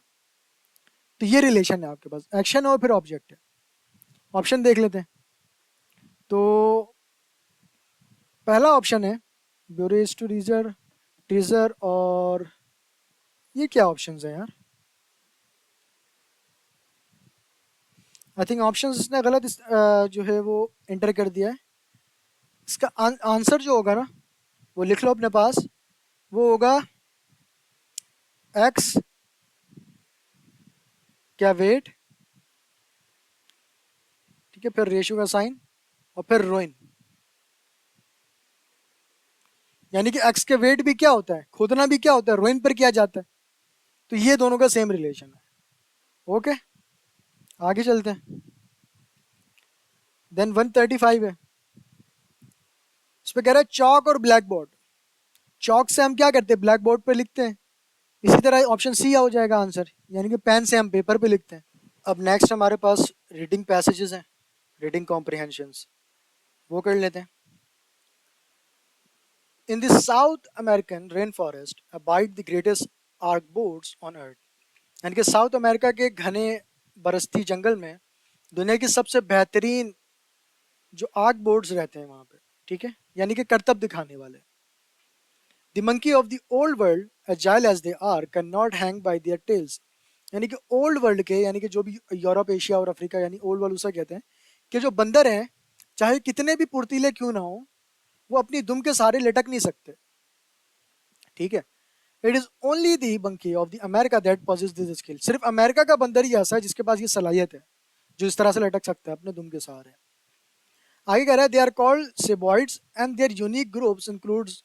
तो ये रिलेशन है आपके पास, एक्शन है और फिर ऑब्जेक्ट है। ऑप्शन देख लेते हैं। तो पहला ऑप्शन है ब्यूरेज टू रीजर, ट्रीजर, और ये क्या ऑप्शंस है यार। आई थिंक ऑप्शंस इसने गलत जो है वो एंटर कर दिया है। इसका आंसर जो होगा ना, वो लिख लो अपने पास। वो होगा एक्स क्या वेट, ठीक है, फिर रेशियो का साइन, और फिर रोइन। यानी कि एक्स के वेट भी क्या होता है, खोदना भी क्या होता है, रोइन पर किया जाता है। तो ये दोनों का सेम रिलेशन है। ओके, आगे चलते हैं। देन 135 है। इस पे कह रहा है चौक और ब्लैक बोर्ड। चौक से हम क्या करते हैं, ब्लैक बोर्ड पे लिखते हैं। इसी तरह ऑप्शन सी हो जाएगा आंसर, यानी कि पेन से हम पेपर पे लिखते हैं। अब नेक्स्ट हमारे पास रीडिंग पैसेजेस हैं, रीडिंग कॉम्प्रिहेंशंस, वो कर लेते हैं। In the south American rain forest abide the greatest arc boards on earth. यानी कि साउथ अमेरिका के घने बरसती जंगल में दुनिया की सबसे बेहतरीन जो आर्क बोर्ड्स रहते हैं वहाँ पे, ठीक है, यानी कि करतब दिखाने वाले। The monkey of the old world agile as they are can not hang by their tails. यानी कि ओल्ड वर्ल्ड के, यानी कि जो भी यूरोप, एशिया और अफ्रीका, यानी ओल्ड वर्ल्ड उसे कहते हैं, कि जो बंदर हैं चाहे कितने भी फुर्तीले क्यों ना हो, वो अपनी दुम के सहारे लटक नहीं सकते, ठीक है। It is only the monkey of the America that possess this skill. सिर्फ अमेरिका का बंदर ही ऐसा है जिसके पास ये सलाहियत है, जो इस तरह से लटक सकता है अपने दुम के सहारे। आगे कह रहा है they are called cebids and their unique groups includes,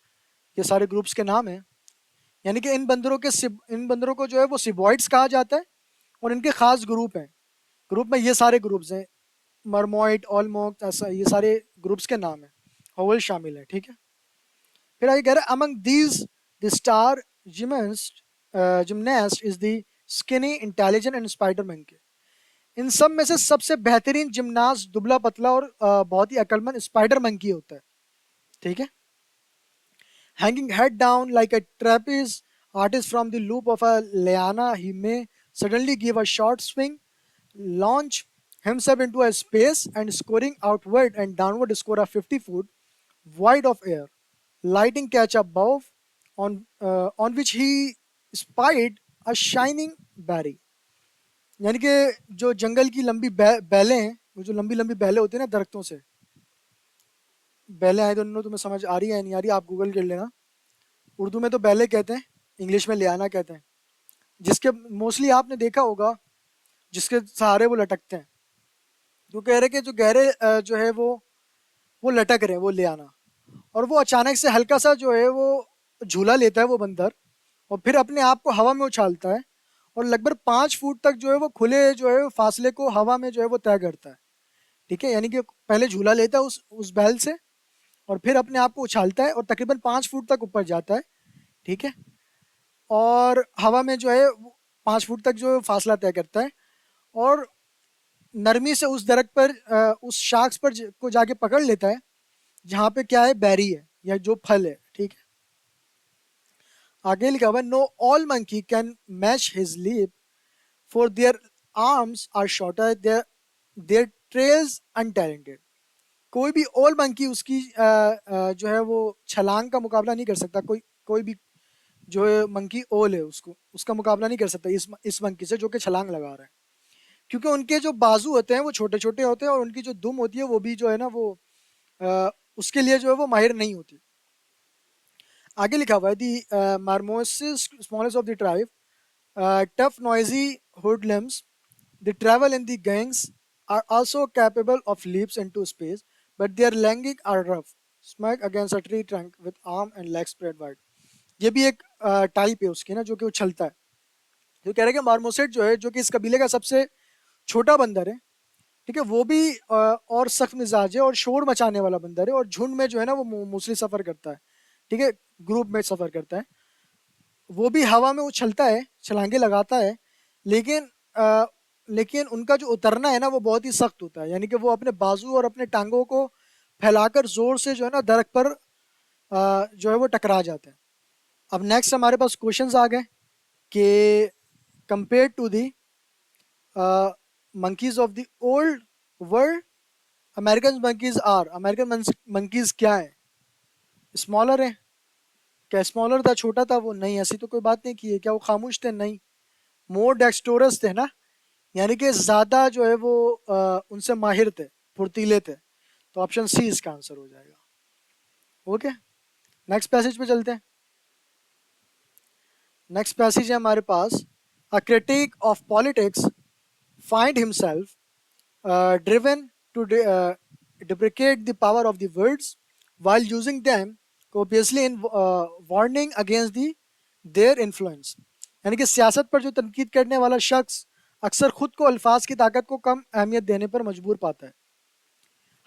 ये सारे ग्रुप्स के नाम है। यानी कि इन बंदरों को जो है वो सिबॉइड्स कहा जाता है, और इनके खास ग्रुप हैं। ग्रुप में ये सारे ग्रुप्स हैं, मरमोइट, ऑलमोक, ऐसा ये सारे ग्रुप्स के नाम है, हॉवल शामिल है, ठीक है। फिर आगे कह रहा है among these the star gymnast is the skinny intelligent and spider monkey. इन सब में से सबसे बेहतरीन जिमनास्ट दुबला पतला और बहुत ही अक्लमंद स्पाइडर मंकी होता है, ठीक है। Hanging head down like a trapeze artist from the loop of a liana, he may suddenly give a short swing, launch himself into a space, and scoring outward and downward score a 50 foot wide of air, lighting catch up above, on which he spied a shining berry. यानी कि जो जंगल की लंबी बैलें हैं, वो जो लंबी लंबी बैलें होती है ना दरख्तों से, बैलें हैं दोनों, तुम्हें समझ आ रही है नहीं आ रही, आप गूगल कर लेना। उर्दू में तो बैले कहते हैं, इंग्लिश में लियाना कहते हैं। जिसके मोस्टली आपने देखा होगा जिसके सहारे वो लटकते हैं। तो कह रहे कि जो गहरे जो है वो लटक रहे हैं, वो लियाना। और वो अचानक से हल्का सा जो है वो झूला लेता है वो बंदर, और फिर अपने आप को हवा में उछालता है, और लगभग 5 फुट तक जो है वो खुले जो है फासले को हवा में जो है वो तय करता है, ठीक है। यानी कि पहले झूला लेता है उस बैल से, और फिर अपने आप को उछालता है और तकरीबन 5 फुट तक ऊपर जाता है, ठीक है। और हवा में जो है 5 फुट तक जो फासला तय करता है, और नरमी से उस दरख्त पर उस शाख्स पर को जाके पकड़ लेता है जहाँ पे क्या है, बैरी है या जो फल है, ठीक है। आगे लिखा हुआ है no all monkey can match his leap for their arms are shorter, their tails untalented. कोई भी ओल मंकी उसकी जो है वो छलांग का मुकाबला नहीं कर सकता। कोई कोई भी जो है मंकी ओल है उसको उसका मुकाबला नहीं कर सकता इस मंकी से जो कि छलांग लगा रहा है, क्योंकि उनके जो बाजू होते हैं वो छोटे छोटे होते हैं, और उनकी जो दुम होती है वो भी जो है ना वो उसके लिए जो है वो माहिर नहीं होती। आगे लिखा हुआ है the marmosets smallest of the tribe, tough noisy hoodlums, they travel in the gangs, are also capable of leaps into space, but their landing are rough, smack against a tree trunk with arm and legs spread wide। ये भी एक type है उसकी ना, जो कि उछलता है। जो कह रहे हैं कि मार्मोसेट जो है, जो कि इस कबीले का सबसे छोटा बंदर है, ठीक है, वो भी और सख्त मिजाज है और शोर मचाने वाला बंदर है, और झुंड में जो है ना वो मोस्टली सफर करता है, ठीक है, ग्रुप में सफर करता है। वो भी हवा में उछलता है, छलांगे लगाता है, लेकिन लेकिन उनका जो उतरना है ना वो बहुत ही सख्त होता है, यानी कि वो अपने बाजू और अपने टांगों को फैलाकर जोर से जो है ना दरख्त पर जो है वो टकरा जाते हैं। अब नेक्स्ट हमारे पास क्वेश्चंस आ गए कि compare to the monkeys of the old world, American monkeys are, American monkeys क्या है? स्मॉलर है क्या? स्मॉलर था, छोटा था वो? नहीं, ऐसी तो कोई बात नहीं की है। क्या वो खामोश थे? नहीं। मोर डेक्स्टोरस थे ना, यानी कि ज्यादा जो है वो उनसे माहिर थे, फुर्तीले थे। तो ऑप्शन सी इसका आंसर हो जाएगा। ओके, नेक्स्ट पैसेज पे चलते हैं। नेक्स्ट पैसेज है हमारे पास, a critic of politics find himself driven to deprecate the power of the words while using them copiously in warning against their influence। यानी कि सियासत पर जो तनकीद करने वाला शख्स अक्सर खुद को अल्फाज की ताकत को कम अहमियत देने पर मजबूर पाता है,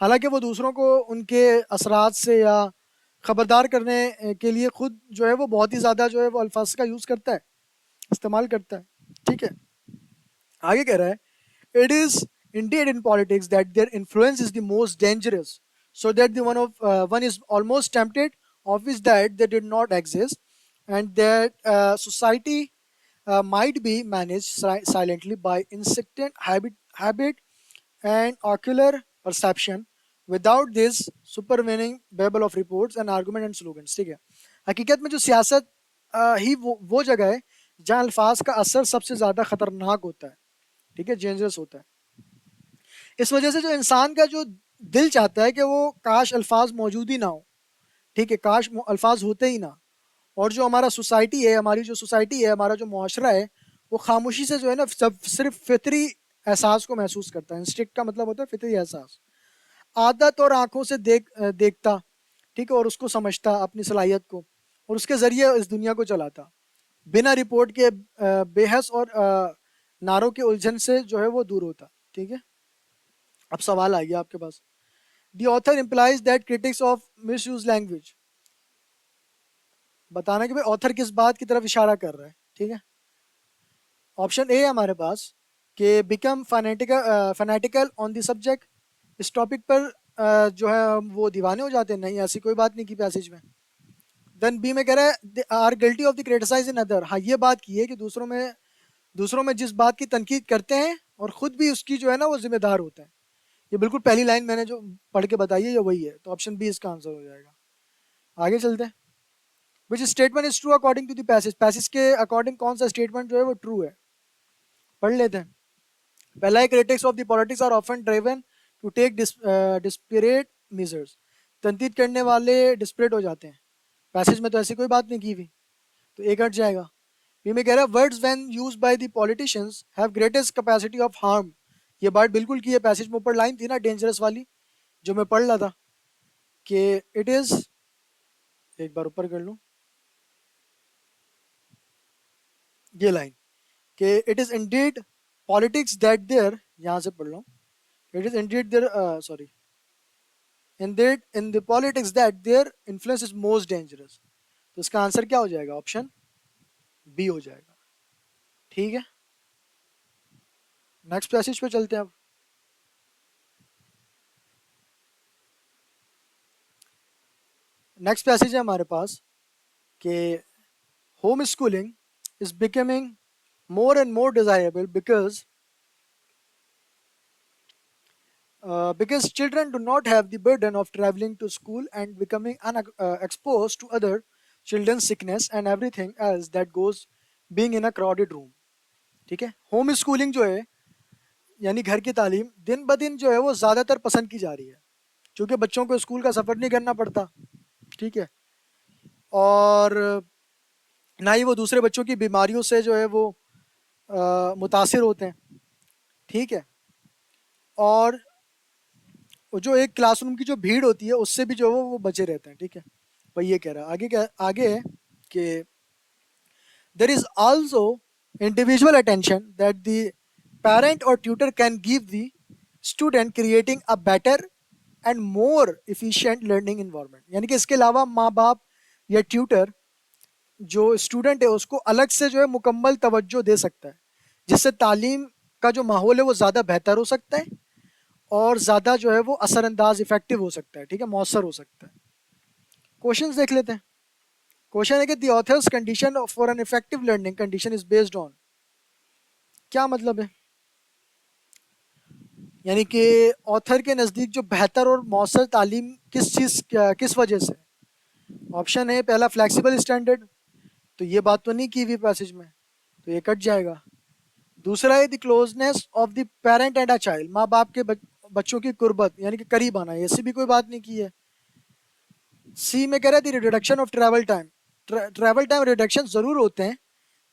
हालांकि वो दूसरों को उनके असरात से या खबरदार करने के लिए खुद जो है वो बहुत ही ज़्यादा जो है वो अल्फाज का यूज़ करता है, इस्तेमाल करता है। ठीक है, आगे कह रहा है, it is indeed in politics that their influence is the most dangerous, so that the one is almost tempted of which that they did not exist, and that society might be managed silently by insistent habit and ocular perception without this supervening babble of reports and argument and slogans। ठीक है, हकीकत में जो सियासत ही वो जगह है जहाँ अल्फाज का असर सबसे ज़्यादा खतरनाक होता है। ठीक है, डेंजरस होता है। इस वजह से जो इंसान का जो दिल चाहता है कि वो काश अल्फाज मौजूद ही ना हो। ठीक है, काश अल्फाज होते ही ना। और जो हमारा सोसाइटी है, हमारी जो सोसाइटी है, हमारा जो मुआशरा है, वो खामोशी से जो है ना सब सिर्फ फितरी एहसास को महसूस करता है। इंस्टिक्ट का मतलब होता है फितरी एहसास, आदत और आंखों से देखता। ठीक है, और उसको समझता अपनी सलाहियत को, और उसके ज़रिए इस दुनिया को चलाता बिना रिपोर्ट के बेहस और नारों के उलझन से जो है वो दूर होता। ठीक है, अब सवाल आ गया आपके पास, the author implies that critics of misuse language. बताना कि भाई ऑथर किस बात की तरफ इशारा कर रहा है। ठीक है, ऑप्शन ए है हमारे पास कि become fanatical on the subject, इस टॉपिक पर जो है वो दीवाने हो जाते हैं। नहीं, ऐसी कोई बात नहीं की पैसेज में। देन बी में कह रहा है are guilty of the criticise in other, हाँ ये बात की है कि दूसरों में जिस बात की तनकीद करते हैं और खुद भी उसकी जो है ना वो जिम्मेदार होते हैं। ये बिल्कुल पहली लाइन मैंने जो पढ़ के बताई है ये वही है, तो ऑप्शन बी इसका आंसर हो जाएगा। आगे चलते हैं। Which statement is true according to the passage, passage के अकॉर्डिंग कौन सा स्टेटमेंट जो है वो ट्रू है, पढ़ लेते हैं। पहला है, critics of the politics are often driven to take desperate measures, तनकीद करने वाले डिस्परेट हो जाते हैं। पैसेज में तो ऐसी कोई बात नहीं की हुई, तो एक हट जाएगा। बी में कह रहा है words when used by the politicians have greatest capacity of harm, ये बात बिल्कुल की है। पैसेज में ऊपर लाइन थी ना डेंजरस वाली जो मैं पढ़ रहा था कि इट इज, एक बार ऊपर कर लूं ये लाइन, कि it is indeed politics that there, यहां से पढ़ लो, it is indeed there sorry in the politics that there influence is most dangerous. तो इसका आंसर क्या हो जाएगा? ऑप्शन बी हो जाएगा। ठीक है, नेक्स्ट पैसेज पे चलते हैं। अब नेक्स्ट पैसेज है हमारे पास कि home schooling is becoming more and more desirable because children do not have the burden of traveling to school and becoming exposed to other children's sickness and everything else that goes being in a crowded room। ठीक है, home schooling जो है यानी घर की तालीम दिन ब दिन जो है वो ज़्यादातर पसंद की जा रही है, क्योंकि बच्चों को स्कूल का सफ़र नहीं करना पड़ता। ठीक है, और ना ही वो दूसरे बच्चों की बीमारियों से जो है वो मुतासिर होते हैं। ठीक है, और जो एक क्लासरूम की जो भीड़ होती है उससे भी जो है वो बचे रहते हैं। ठीक है, भाई ये कह रहा है आगे, क्या आगे है कि there is also individual attention that the parent और tutor can give the student creating a better and more efficient learning environment. यानी कि इसके अलावा माँ बाप या ट्यूटर जो स्टूडेंट है उसको अलग से जो है मुकम्मल तवज्जो दे सकता है, जिससे तालीम का जो माहौल है वो ज़्यादा बेहतर हो सकता है और ज़्यादा जो है वो असरअंदाज इफेक्टिव हो सकता है, ठीक है, मौसर हो सकता है। क्वेश्चंस देख लेते हैं। क्वेश्चन है कि the author's condition for an effective learning condition is based on, क्या मतलब है? यानी कि ऑथर के नज़दीक जो बेहतर और मौसर तालीम किस वजह से? ऑप्शन है पहला फ्लेक्सिबल स्टैंडर्ड, तो ये बात तो नहीं की हुई पैसेज में, तो ये कट जाएगा। दूसरा है the closeness of the parent and a child, माँ बाप के बच्चों की कुर्बत यानी कि करीब आना, ऐसी भी कोई बात नहीं की है। सी में कह रहा है the reduction of travel time, travel time reduction ज़रूर होते हैं,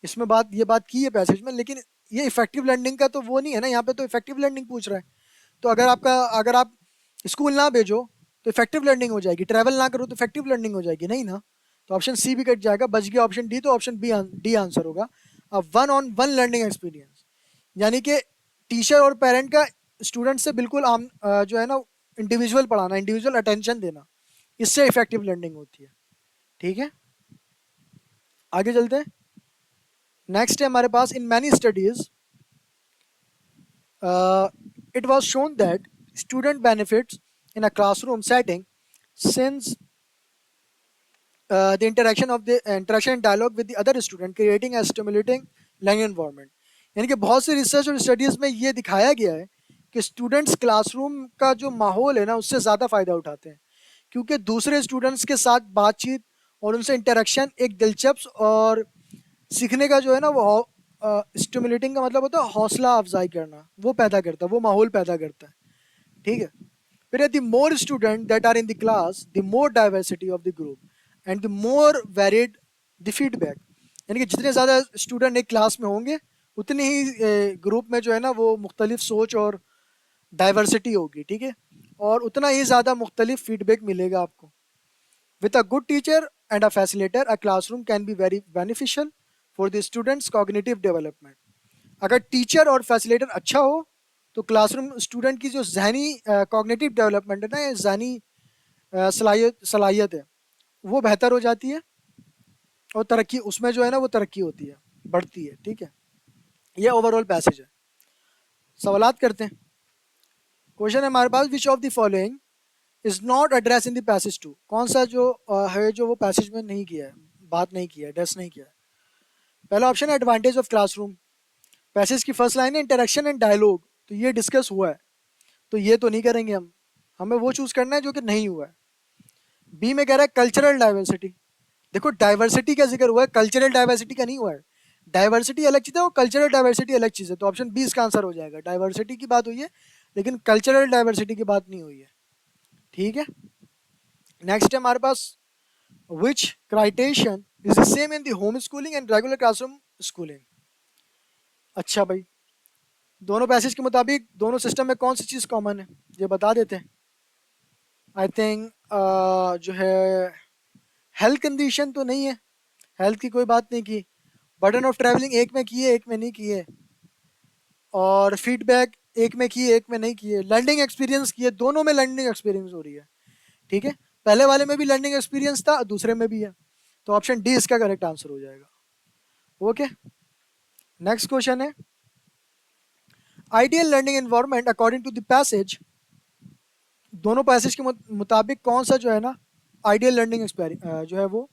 इसमें ये बात की है पैसेज में, लेकिन ये इफेक्टिव लर्निंग का तो वो नहीं है ना, यहाँ पे तो इफेक्टिव लर्निंग पूछ रहा है। तो अगर आप स्कूल ना भेजो तो इफेक्टिव लर्निंग हो जाएगी, ट्रैवल ना करो तो इफेक्टिव लर्निंग हो जाएगी, नहीं ना। तो ऑप्शन सी भी कट जाएगा, बच गया ऑप्शन डी, तो ऑप्शन डी आंसर होगा। अब one on one learning experience, यानी कि टीचर और पेरेंट का स्टूडेंट से बिल्कुल जो है ना इंडिविजुअल पढ़ाना, इंडिविजुअल अटेंशन देना, इससे इफेक्टिव लर्निंग होती है। ठीक है, आगे चलते हैं। नेक्स्ट है हमारे पास, in many studies it was shown that student benefits in a classroom setting since the interaction and dialogue with the other student creating a stimulating learning environment। यानी कि बहुत से रिसर्च और स्टडीज़ में ये दिखाया गया है कि स्टूडेंट्स क्लासरूम का जो माहौल है ना उससे ज़्यादा फ़ायदा उठाते हैं, क्योंकि दूसरे स्टूडेंट्स के साथ बातचीत और उनसे इंटरेक्शन एक दिलचस्प और सीखने का जो है ना वो स्टिमुलेटिंग का मतलब होता है हौसला अफजाई करना, वो पैदा करता है, वो माहौल पैदा करता है। ठीक है, फिर the more student that are in the class the more diversity of the group and the more varied the feedback, यानी कि जितने ज़्यादा स्टूडेंट एक क्लास में होंगे उतनी ही ग्रुप में जो है ना वो मुख्तलिफ सोच और डाइवर्सिटी होगी। ठीक है, और उतना ही ज़्यादा मुख्तलिफ फीडबैक मिलेगा आपको। With a good teacher and a facilitator a classroom can be very beneficial for the students cognitive development. अगर टीचर और फैसिलिटेटर अच्छा हो तो क्लासरूम स्टूडेंट की जो जहनी कॉग्निटिव डेवलपमेंट है ना, ये जहनी सलाहियत है, वो बेहतर हो जाती है और तरक्की उसमें जो है ना वो तरक्की होती है, बढ़ती है। ठीक है, ये ओवरऑल पैसेज है। सवालात करते हैं। क्वेश्चन है हमारे पास, which of the following is not address in the passage two, कौन सा जो है जो वो पैसेज में नहीं किया है, बात नहीं किया है, एड्रेस नहीं किया है। पहला ऑप्शन है एडवांटेज ऑफ क्लासरूम, पैसेज की फर्स्ट लाइन है इंटरेक्शन एंड डायलॉग, तो ये डिस्कस हुआ है, तो ये तो नहीं करेंगे हम, हमें वो चूज करना है जो कि नहीं हुआ है। बी में कह रहा है कल्चरल डाइवर्सिटी, देखो डाइवर्सिटी का जिक्र हुआ है, कल्चरल डाइवर्सिटी का नहीं हुआ है। डाइवर्सिटी अलग चीज़ है और कल्चरल डाइवर्सिटी अलग चीज़ है, तो ऑप्शन बी इसका आंसर हो जाएगा। डाइवर्सिटी की बात हुई है लेकिन कल्चरल डाइवर्सिटी की बात नहीं हुई है। ठीक है, नेक्स्ट है हमारे पास, which criterion is the same in the home schooling and regular classroom schooling. अच्छा भाई, दोनों पैसेज के मुताबिक दोनों सिस्टम में कौन सी चीज़ कॉमन है ये बता देते हैं। आई थिंक जो है हेल्थ कंडीशन तो नहीं है, हेल्थ की कोई बात नहीं की, बर्डन ऑफ ट्रैवलिंग एक में किए एक में नहीं किए, और फीडबैक एक में किए एक में नहीं किए, लर्निंग एक्सपीरियंस किए, दोनों में लर्निंग एक्सपीरियंस हो रही है। ठीक है, पहले वाले में भी लर्निंग एक्सपीरियंस था, दूसरे में भी है, तो ऑप्शन डी इसका करेक्ट आंसर हो जाएगा। ओके, नेक्स्ट क्वेश्चन है, ideal learning environment according to the passage, दोनों पैसेज के मुताबिक कौन सा जो है ना आइडियल लर्निंग जो है वो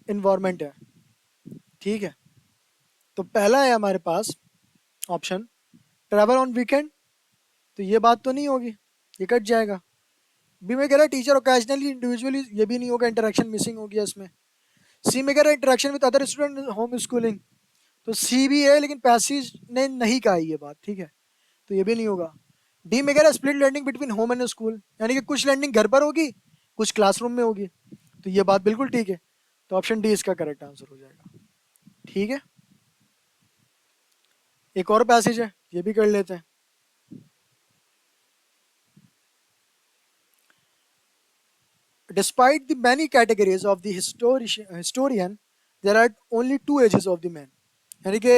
इन्वायरमेंट है। ठीक है, तो पहला है हमारे पास ऑप्शन ट्रैवल ऑन वीकेंड, तो ये बात तो नहीं होगी, ये कट जाएगा। बी में कह रहा है टीचर ओकेजनली इंडिविजुअली, ये भी नहीं होगा, इंटरेक्शन मिसिंग हो गया इसमें। सी में कह रहा है interaction with other student home schooling, तो सी भी है लेकिन पैसेज ने नहीं कहा ये बात। ठीक है, तो ये भी नहीं होगा। डी में कह रहा है split learning between home and school, यानी कि कुछ लर्निंग घर पर होगी कुछ क्लासरूम में होगी, तो ये बात बिल्कुल ठीक है, तो ऑप्शन डी इसका करेक्ट आंसर हो जाएगा। ठीक है, एक और पैसेज है, ये भी कर लेते हैं। Despite the many categories of the historian, there are only two ages of the man, यानी कि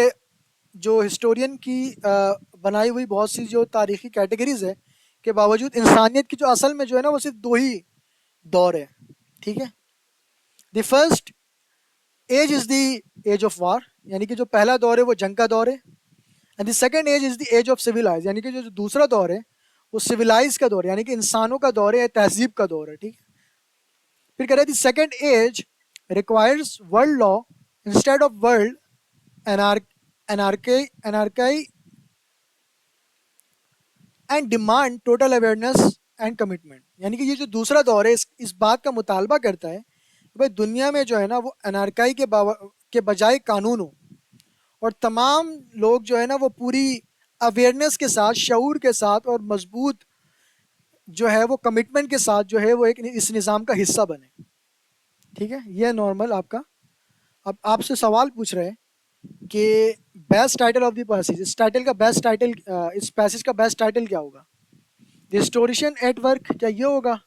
जो हिस्टोरियन की बनाई हुई बहुत सी जो तारीखी कैटेगरीज है के बावजूद इंसानियत की जो असल में जो है ना वो सिर्फ दो ही दौर है। ठीक है, the first age is the age of war, यानी कि जो पहला दौर है वो जंग का दौर है। And the second age is the age of civilise, यानी कि जो दूसरा दौर है वो सिविलाइज का दौर है, यानी कि इंसानों का दौर है, तहजीब का दौर है, ठीक है। फिर कह रहे हैं the second age requires world law instead of world anarchy anarchy and demand total awareness and commitment, यानी कि ये जो दूसरा दौर है इस बात का मुतालबा करता है कि भाई दुनिया में जो है ना वो अनारकाई के बजाय कानून हो, और तमाम लोग जो है ना वो पूरी अवेयरनेस के साथ, शऊर के साथ और मजबूत जो है वो कमिटमेंट के साथ जो है वो एक इस निज़ाम का हिस्सा बने, ठीक है। ये नॉर्मल आपका। अब आपसे सवाल पूछ रहे हैं कि best title of the passage, इस टाइटल का बेस्ट टाइटल, इस पैसेज का बेस्ट टाइटल क्या होगा? द हिस्टोरियन एट वर्क, क्या ये होगा?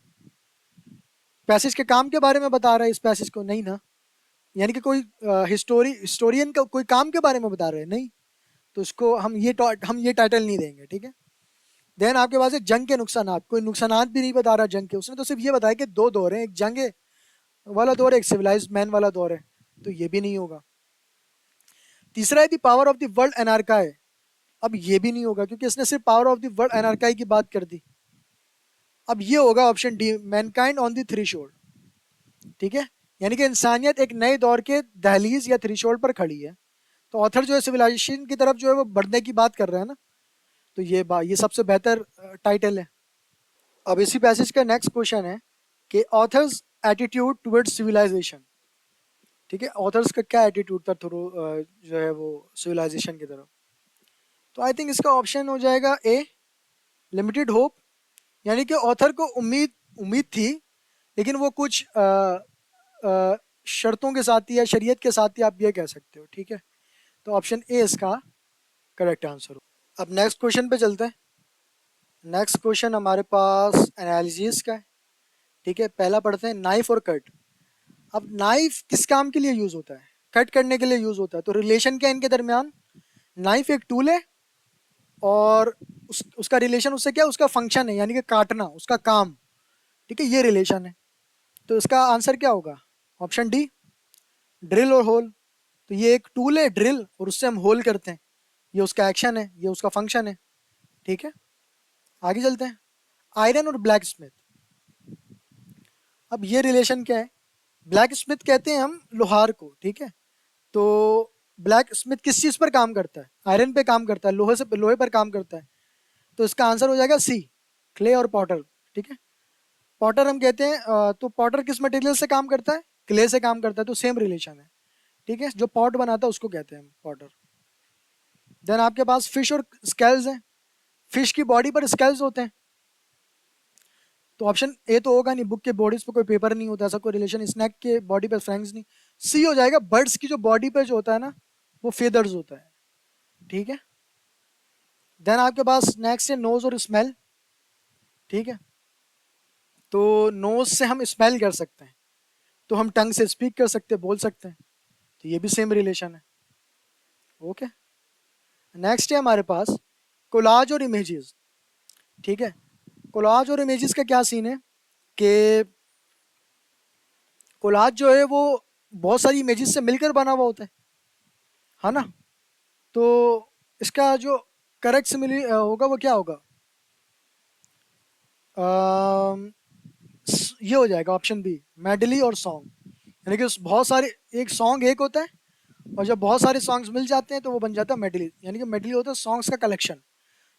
पैसेज के काम के बारे में बता रहा है इस पैसेज को? नहीं ना। यानी कि कोई हिस्टोरियन का कोई काम के बारे में बता रहे हैं? नहीं। तो इसको हम ये टाइटल नहीं देंगे, ठीक है। देन आपके पास है जंग के नुकसानात, कोई नुकसानात भी नहीं बता रहा जंग के, उसने तो सिर्फ ये बताया कि दो दौर हैं, एक जंग वाला दौर है, एक सिविलाइज्ड मैन वाला दौर है, तो ये भी नहीं होगा। तीसरा है the power of the world anarchy, अब ये भी नहीं होगा क्योंकि इसने सिर्फ power of the world anarchy की बात कर दी। अब ये होगा option D, mankind on the threshold, ठीक है। यानी कि इंसानियत एक नए दौर के दहलीज या थ्रेशोल्ड पर खड़ी है। तो ऑथर जो है सिविलाइजेशन की तरफ जो है वो बढ़ने की बात कर रहा है ना, तो ये सबसे बेहतर टाइटल है। अब इसी पैसेज का नेक्स्ट क्वेश्चन है कि ऑथर्स एटीट्यूड टुवर्ड्स सिविलाइजेशन, ठीक है। ऑथर्स का क्या एटीट्यूड था थ्रू जो है वो सिविलाइजेशन की तरफ? तो आई थिंक इसका ऑप्शन हो जाएगा ए, लिमिटेड होप, यानी कि ऑथर को उम्मीद उम्मीद थी, लेकिन वो कुछ शर्तों के साथ ही या शरीयत के साथ ही, आप ये कह सकते हो, ठीक है। तो ऑप्शन ए इसका करेक्ट आंसर हो। अब नेक्स्ट क्वेश्चन पे चलते हैं। नेक्स्ट क्वेश्चन हमारे पास एनालिसिस का है, ठीक है। पहला पढ़ते हैं, नाइफ और कट। अब नाइफ किस काम के लिए यूज होता है? कट करने के लिए यूज होता है। तो रिलेशन क्या है इनके दरमियान? नाइफ एक टूल है और उसका रिलेशन उससे क्या, उसका फंक्शन है, यानी कि काटना, उसका काम, ठीक है, ये रिलेशन है। तो इसका आंसर क्या होगा? ऑप्शन डी, ड्रिल और होल। तो ये एक टूल है ड्रिल, और उससे हम होल करते हैं, ये उसका एक्शन है, ये उसका फंक्शन है, ठीक है। आगे चलते हैं, आयरन और ब्लैक स्मिथ। अब ये रिलेशन क्या है? ब्लैक स्मिथ कहते हैं हम लोहार को, ठीक है। तो ब्लैक स्मिथ किस चीज़ पर काम करता है? आयरन पे काम करता है, लोहे पर काम करता है। तो इसका आंसर हो जाएगा सी, क्ले और पॉटर, ठीक है। पॉटर हम कहते हैं, तो पॉटर किस मटेरियल से काम करता है? क्ले से काम करता है, तो सेम रिलेशन है, ठीक है। जो पॉट बनाता है उसको कहते हैं पॉटर। देन आपके पास फिश और स्केल्स हैं। फिश की बॉडी पर स्केल्स होते हैं, तो ऑप्शन ए तो होगा नहीं, बुक के बॉडीज पे कोई पेपर नहीं होता, ऐसा कोई रिलेशन। स्नैक के बॉडी पे फ्रैंक्स नहीं। सी हो जाएगा, बर्ड्स की जो बॉडी पे जो होता है ना वो फेदर्स होता है, ठीक है। देन आपके पास नेक्स्ट है नोज और स्मेल, ठीक है। तो नोज से हम स्मेल कर सकते हैं, तो हम टंग से स्पीक कर सकते हैं, बोल सकते हैं, तो ये भी सेम रिलेशन है, ओके। नेक्स्ट है हमारे पास कोलाज और इमेजेस, ठीक है। कोलाज और इमेजेस का क्या सीन है कि कोलाज जो है वो बहुत सारी इमेजेस से मिलकर बना हुआ होता है ना। तो इसका जो करेक्ट सिमिली होगा वो क्या होगा? ये हो जाएगा ऑप्शन बी, मेडली और सॉन्ग। यानी कि बहुत सारे, एक सॉन्ग एक होता है, और जब बहुत सारे सॉन्ग्स मिल जाते हैं तो वो बन जाता है मेडली। यानी कि मेडली होता है सॉन्ग्स का कलेक्शन।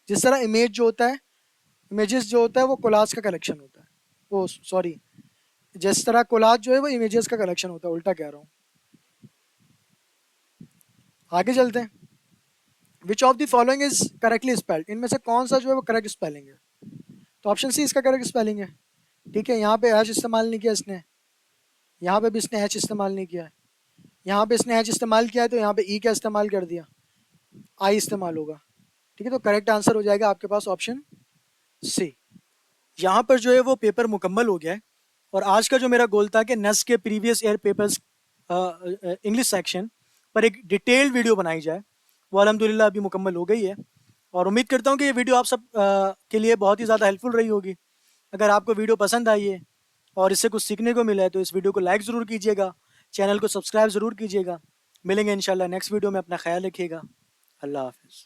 जिस तरह इमेज जो होता है, इमेजेस जो होता है वो कोलाज का कलेक्शन होता है, वो सॉरी, जिस तरह कोलाज जो है वो इमेजेस का कलेक्शन होता है, उल्टा कह रहा हूँ। आगे चलते हैं, विच of the following is correctly spelled, इनमें से कौन सा जो है वो करेक्ट स्पेलिंग है? तो ऑप्शन सी इसका करेक्ट स्पेलिंग है, ठीक है। यहाँ पे एच इस्तेमाल नहीं किया इसने, यहाँ पे भी इसने एच इस्तेमाल नहीं किया है, यहाँ पे इसने एच इस्तेमाल किया है तो यहाँ पे ई का इस्तेमाल कर दिया, आई इस्तेमाल होगा, ठीक है। तो करेक्ट आंसर हो जाएगा आपके पास ऑप्शन सी। यहाँ पर जो है वो पेपर मुकम्मल हो गया है, और आज का जो मेरा गोल था कि नस के previous year papers English section पर एक डिटेल्ड वीडियो बनाई जाए, वो अल्हम्दुलिल्लाह अभी मुकम्मल हो गई है। और उम्मीद करता हूँ कि ये वीडियो आप सब के लिए बहुत ही ज़्यादा हेल्पफुल रही होगी। अगर आपको वीडियो पसंद आई है और इससे कुछ सीखने को मिला है तो इस वीडियो को लाइक ज़रूर कीजिएगा, चैनल को सब्सक्राइब ज़रूर कीजिएगा। मिलेंगे इंशाल्लाह नेक्स्ट वीडियो में। अपना ख्याल रखिएगा। अल्लाह हाफिज़।